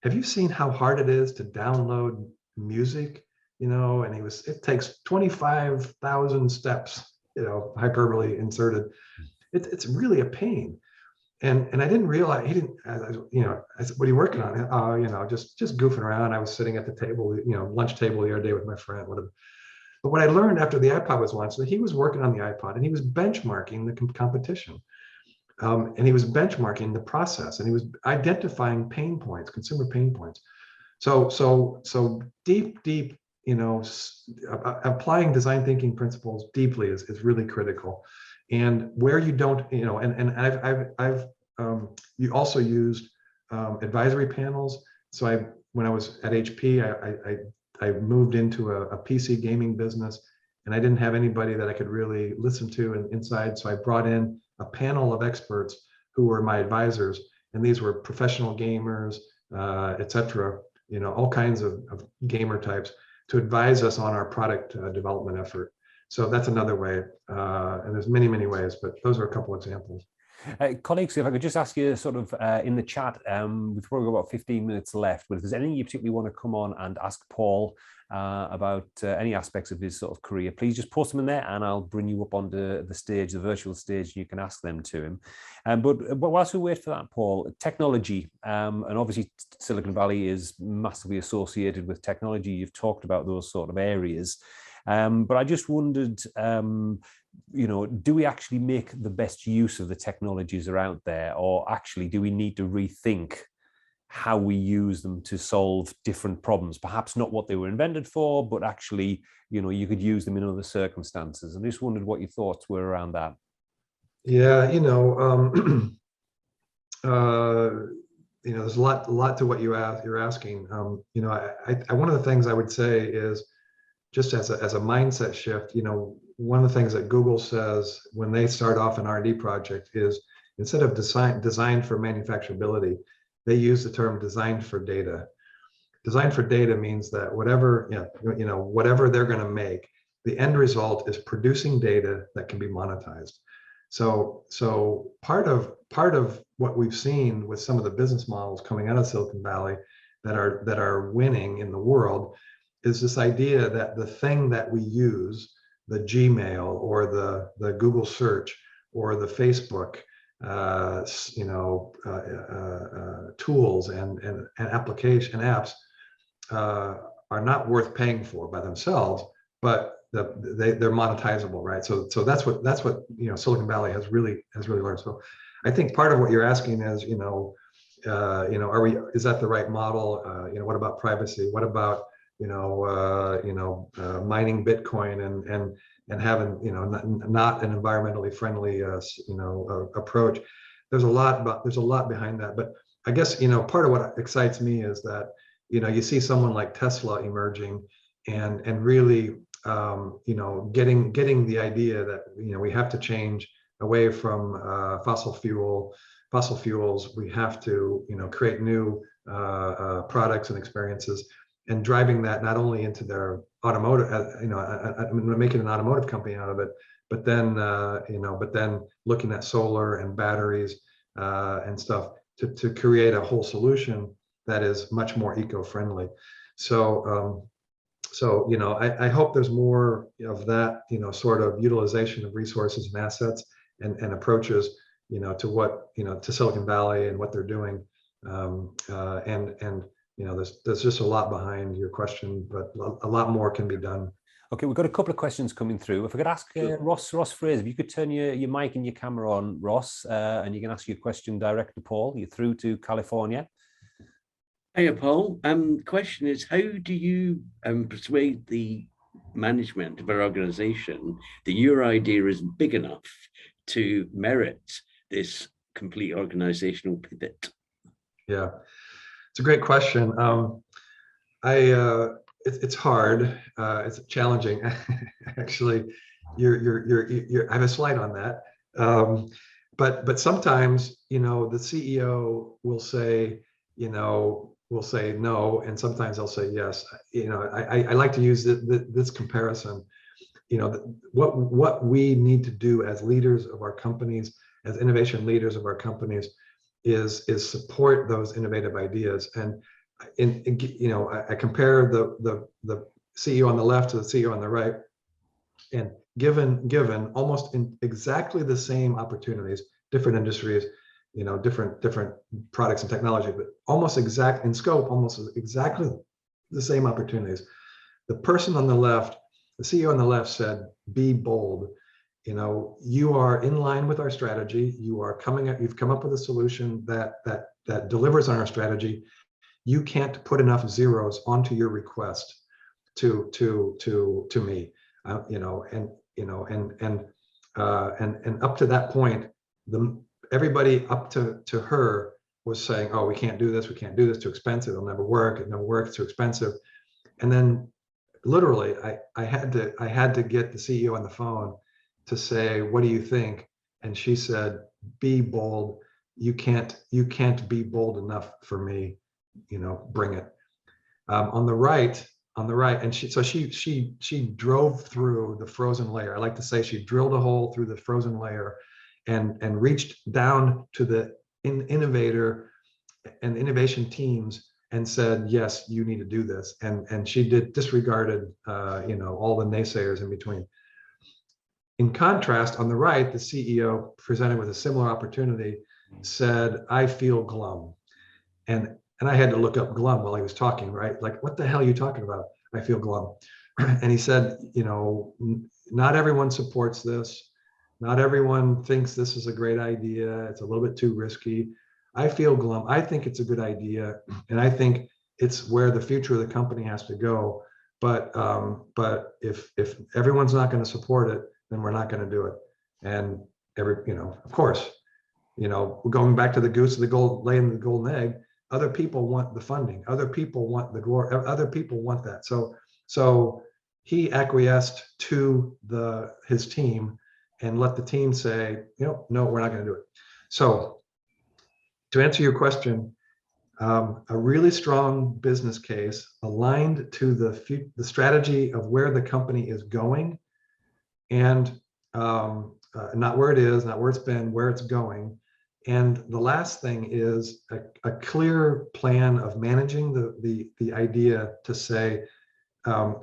have you seen how hard it is to download music? And it takes 25,000 steps, hyperbole inserted. It's really a pain. And I didn't realize, he didn't, I said, "What are you working on?" Just goofing around. I was sitting at the table, lunch table the other day with my friend, whatever. But what I learned after the iPod was launched, that he was working on the iPod and he was benchmarking the competition. And he was benchmarking the process, and he was identifying pain points, consumer pain points. So deep, applying design thinking principles deeply is really critical. And where you don't, I've you also used advisory panels. So when I was at HP, I moved into a PC gaming business, and I didn't have anybody that I could really listen to inside. So I brought in a panel of experts who were my advisors, and these were professional gamers, et cetera, all kinds of gamer types, to advise us on our product development effort. So that's another way, and there's many, many ways, but those are a couple examples. Colleagues, if I could just ask you sort of in the chat, we've probably got about 15 minutes left, but if there's anything you particularly want to come on and ask Paul about any aspects of his sort of career, please just post them in there and I'll bring you up onto the stage, the virtual stage, and you can ask them to him. But whilst we wait for that, Paul, technology, and obviously Silicon Valley is massively associated with technology. You've talked about those sort of areas. But I just wondered, do we actually make the best use of the technologies that are out there, or actually do we need to rethink how we use them to solve different problems? Perhaps not what they were invented for, but actually, you could use them in other circumstances. And I just wondered what your thoughts were around that. Yeah, there's a lot to what you're asking. One of the things I would say is, just as a mindset shift, one of the things that Google says when they start off an R&D project is, instead of design for manufacturability, they use the term design for data. Design for data means that whatever they're going to make, the end result is producing data that can be monetized. So part of what we've seen with some of the business models coming out of Silicon Valley that are winning in the world is this idea that the thing that we use, the Gmail or the Google search or the Facebook, tools and application apps are not worth paying for by themselves, but they're monetizable, right? So that's what Silicon Valley has really learned. So I think part of what you're asking is, is that the right model? What about privacy? What about mining Bitcoin and having not an environmentally friendly approach? There's a lot behind that, but I guess part of what excites me is that you see someone like Tesla emerging and really getting the idea that we have to change away from fossil fuels. We have to create new products and experiences, and driving that not only into their automotive, making an automotive company out of it, but then looking at solar and batteries and stuff to create a whole solution that is much more eco-friendly. So I hope there's more of that, sort of utilization of resources and assets and approaches, to what, to Silicon Valley and what they're doing. There's just a lot behind your question, but a lot more can be done. Okay, we've got a couple of questions coming through. If I could ask Ross Fraser, if you could turn your mic and your camera on, Ross, and you can ask your question direct to Paul. You're through to California. Hey, Paul. Question is, how do you persuade the management of our organization that your idea is big enough to merit this complete organizational pivot? Yeah, it's a great question. It's hard. It's challenging. Actually, I have a slide on that. But sometimes, the CEO will say, no, and sometimes they'll say yes. I like to use this comparison. What we need to do as leaders of our companies, as innovation leaders of our companies, is support those innovative ideas. And I compare the CEO on the left to the CEO on the right, and given almost in exactly the same opportunities, different industries, different products and technology, but almost exact in scope, almost exactly the same opportunities. The person on the left, the CEO on the left, said, "Be bold. You are in line with our strategy. You've come up with a solution that delivers on our strategy. You can't put enough zeros onto your request to me." And up to that point, everybody up to her was saying, "Oh, we can't do this. We can't do this. Too expensive. It'll never work. It never works. Too expensive." And then, literally, I had to get the CEO on the phone to say, "What do you think?" And she said, "Be bold. You can't be bold enough for me. Bring it." On the right, and she drove through the frozen layer. I like to say she drilled a hole through the frozen layer, and reached down to the innovator and innovation teams and said, "Yes, you need to do this." And she disregarded all the naysayers in between. In contrast, on the right, the CEO, presented with a similar opportunity, said, "I feel glum." And I had to look up glum while he was talking, right? Like, what the hell are you talking about? "I feel glum." And he said, "Not everyone supports this. Not everyone thinks this is a great idea. It's a little bit too risky. I feel glum. I think it's a good idea. And I think it's where the future of the company has to go. But if everyone's not going to support it, then we're not going to do it." And of course, going back to the goose of the gold, laying the golden egg, other people want the funding. Other people want the glory. Other people want that. So he acquiesced to his team and let the team say, "No, we're not going to do it." So to answer your question, a really strong business case aligned to the strategy of where the company is going, and not where it is, not where it's been, where it's going. And the last thing is a clear plan of managing the idea to say,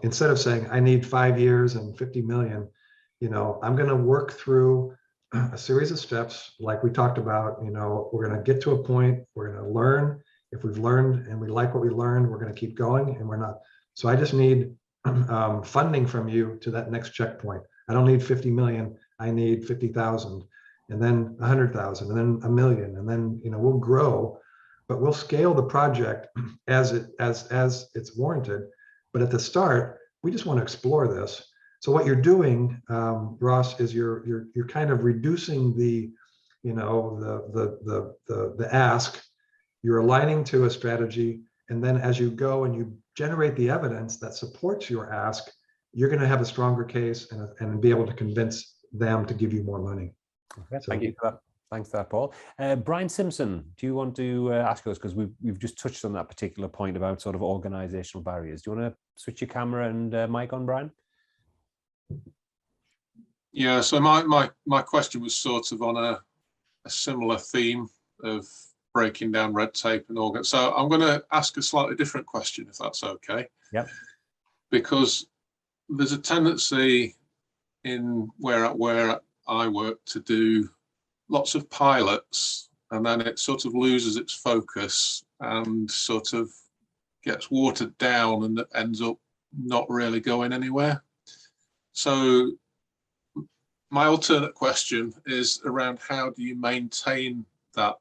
instead of saying, "I need 5 years and 50 million, I'm going to work through a series of steps like we talked about. We're going to get to a point, we're going to learn. If we've learned and we like what we learned, we're going to keep going, and we're not. So I just need funding from you to that next checkpoint. I don't need 50 million, I need 50,000, and then 100,000, and then 1 million, and then we'll grow, but we'll scale the project as it's warranted. But at the start, we just want to explore this." So what you're doing, Ross, is you're kind of reducing the ask. You're aligning to a strategy, and then as you go and you generate the evidence that supports your ask, you're going to have a stronger case and be able to convince them to give you more money. Okay, thank you for that. Thanks for that, Paul. Brian Simpson, do you want to ask us, because we've just touched on that particular point about sort of organizational barriers. Do you want to switch your camera and mic on, Brian? Yeah, so my question was sort of on a similar theme of breaking down red tape and organ. So I'm going to ask a slightly different question, if that's okay. Yep. Because there's a tendency in where I work to do lots of pilots, and then it sort of loses its focus and sort of gets watered down and ends up not really going anywhere. So my alternate question is around how do you maintain that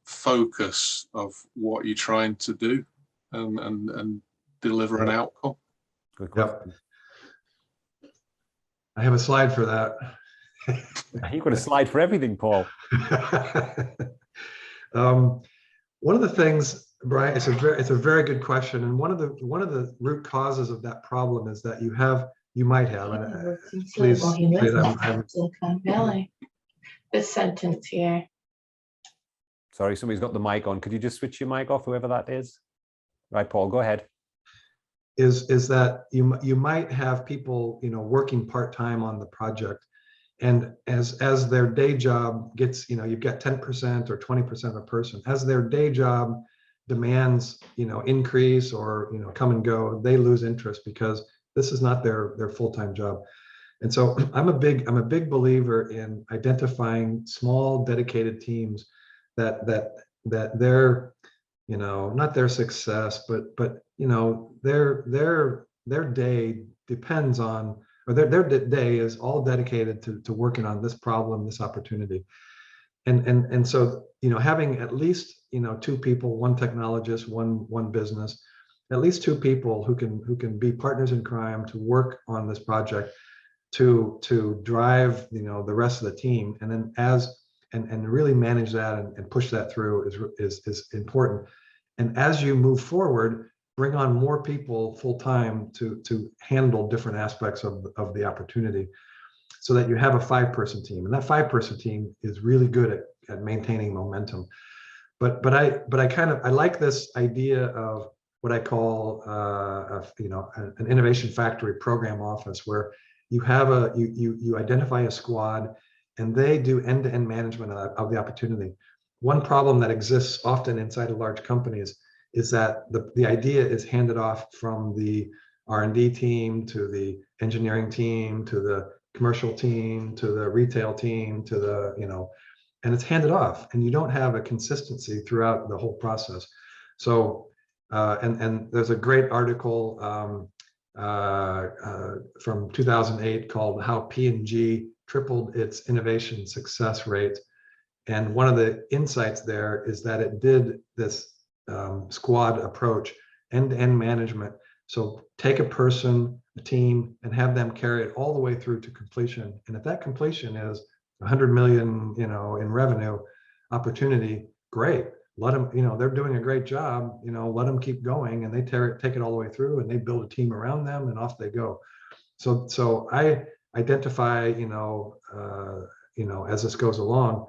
focus of what you're trying to do and deliver an outcome. Good Yep. question. I have a slide for that. You've got a slide for everything, Paul. One of the things, Brian, it's a very good question, and one of the root causes of that problem is that you might have, and please, I'm Silicon Valley. This sentence here. Sorry, somebody's got the mic on. Could you just switch your mic off, whoever that is? Right, Paul, go ahead. Is that you might have people, working part-time on the project, and as their day job gets, you've got 10% or 20% of a person, as their day job demands, increase or, come and go, they lose interest because this is not their full-time job. And so I'm a big believer in identifying small dedicated teams that they're, not their success, but their day depends on, or their day is all dedicated to working on this problem, this opportunity. And so, having at least, two people, one technologist, one business, at least two people who can be partners in crime to work on this project, to drive, the rest of the team, and then and really manage that and push that through is important. And as you move forward, bring on more people full time to handle different aspects of the opportunity, so that you have a 5-person team, and that 5-person team is really good at maintaining momentum. But I like this idea of what I call an innovation factory program office, where you have you identify a squad, and they do end-to-end management of the opportunity. One problem that exists often inside of large companies is that the idea is handed off from the R&D team to the engineering team to the commercial team to the retail team to the, and it's handed off, and you don't have a consistency throughout the whole process. So, and there's a great article from 2008 called "How P&G Tripled Its Innovation Success Rate." And one of the insights there is that it did this squad approach, end-to-end management. So take a person, a team, and have them carry it all the way through to completion. And if that completion is 100 million, in revenue opportunity, great. Let them, they're doing a great job. Let them keep going, and they take it all the way through, and they build a team around them, and off they go. So I identify, as this goes along,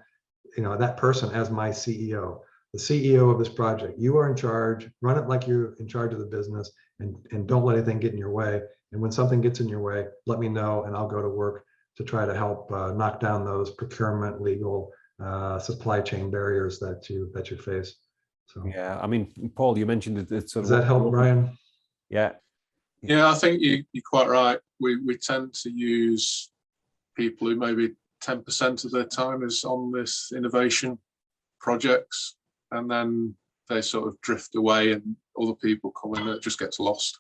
that person as my CEO. The CEO of this project. You are in charge. Run it like you're in charge of the business, and don't let anything get in your way. And when something gets in your way, let me know, and I'll go to work to try to help knock down those procurement, legal, supply chain barriers that you face. So yeah, I mean, Paul, you mentioned it. Does that help, Brian? Yeah. Yeah, I think you're quite right. We tend to use people who maybe 10% of their time is on this innovation projects, and then they sort of drift away, and other people come in, and it just gets lost.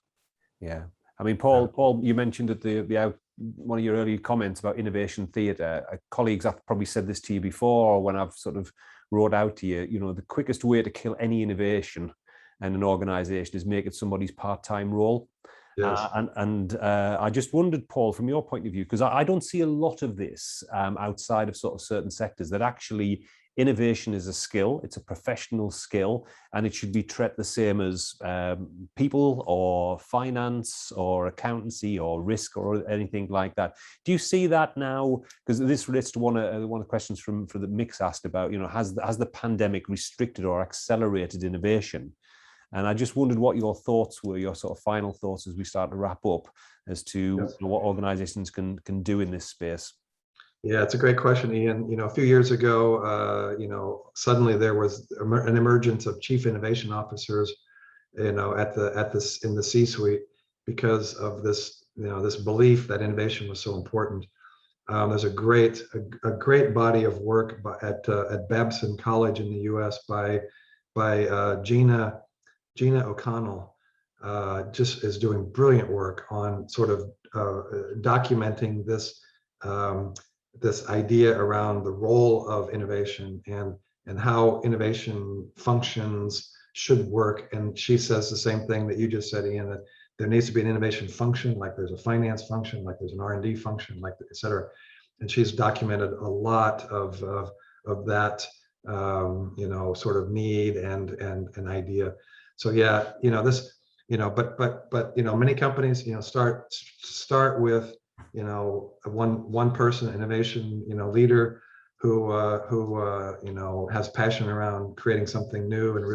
Yeah, I mean, Paul, you mentioned at the one of your earlier comments about innovation theatre. Colleagues, I've probably said this to you before, when I've sort of wrote out to you, the quickest way to kill any innovation in an organisation is make it somebody's part-time role. Yes. And I just wondered, Paul, from your point of view, because I don't see a lot of this outside of sort of certain sectors, that actually innovation is a skill, it's a professional skill, and it should be treated the same as people or finance or accountancy or risk or anything like that. Do you see that now? Because this relates to one of the questions for the Mix asked about, has the pandemic restricted or accelerated innovation? And I just wondered what your thoughts were, your sort of final thoughts as we start to wrap up, as to what organizations can do in this space. Yeah, it's a great question, Ian. A few years ago, suddenly there was an emergence of chief innovation officers, in the C-suite, because of this, this belief that innovation was so important. There's a great body of work at Babson College in the U.S. by Gina O'Connell, just is doing brilliant work on sort of documenting this idea around the role of innovation and and how innovation functions should work. And she says the same thing that you just said, Ian, that there needs to be an innovation function, like there's a finance function, like there's an R&D function, like et cetera. And she's documented a lot of that, sort of need and idea. So yeah, this, but many companies, start with, one person innovation, leader who has passion around creating something new and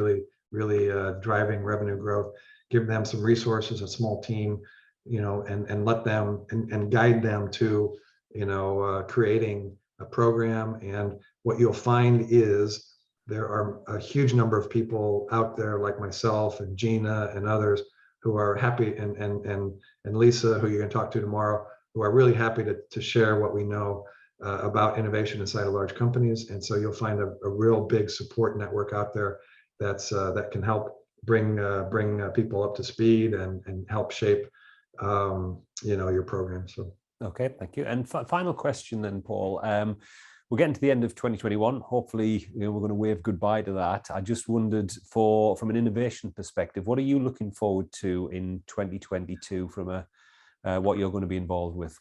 really driving revenue growth. Give them some resources, a small team, and let them and guide them to, creating a program. And what you'll find is there are a huge number of people out there like myself and Gina and others who are happy, and Lisa, who you're going to talk to tomorrow, who are really happy to share what we know about innovation inside of large companies. And so you'll find a real big support network out there that can help bring people up to speed and help shape your program. So okay, thank you. And final question then, Paul. We're getting to the end of 2021. Hopefully, we're going to wave goodbye to that. I just wondered, from an innovation perspective, what are you looking forward to in 2022 from what you're going to be involved with?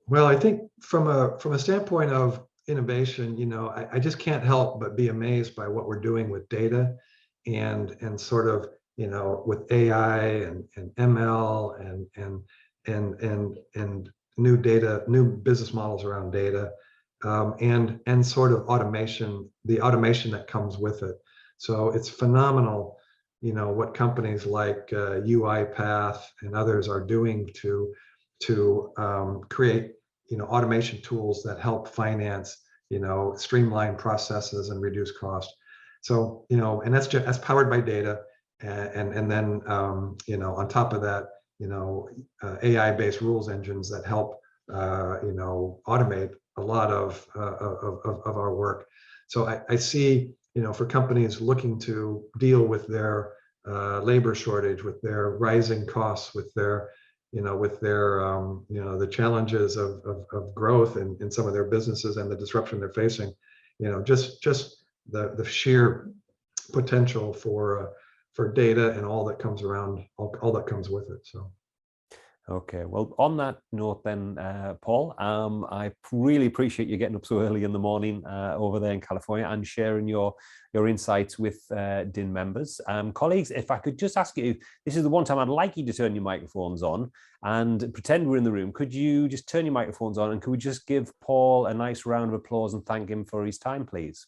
Well, I think from a standpoint of innovation, I just can't help but be amazed by what we're doing with data and sort of, with AI and ML and new data, new business models around data, and sort of automation, the automation that comes with it. So it's phenomenal, what companies like UiPath and others are doing to create, automation tools that help finance, streamline processes and reduce cost. So, and that's powered by data, and then on top of that, AI-based rules engines that help automate a lot of our work. So I see, for companies looking to deal with their labor shortage, with their rising costs, with their the challenges of growth in some of their businesses and the disruption they're facing, just the sheer potential for data and all that comes around, all that comes with it. So. Okay, well, on that note then, Paul, I really appreciate you getting up so early in the morning over there in California and sharing your insights with DIN members. Colleagues, if I could just ask you, this is the one time I'd like you to turn your microphones on and pretend we're in the room. Could you just turn your microphones on, and could we just give Paul a nice round of applause and thank him for his time, please?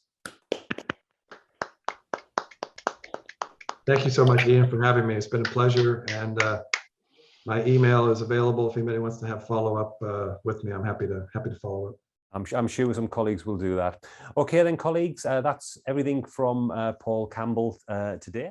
Thank you so much, Ian, for having me. It's been a pleasure. And my email is available if anybody wants to have follow-up with me. I'm happy to follow up. I'm sure some colleagues will do that. Okay then, colleagues, that's everything from Paul Campbell today.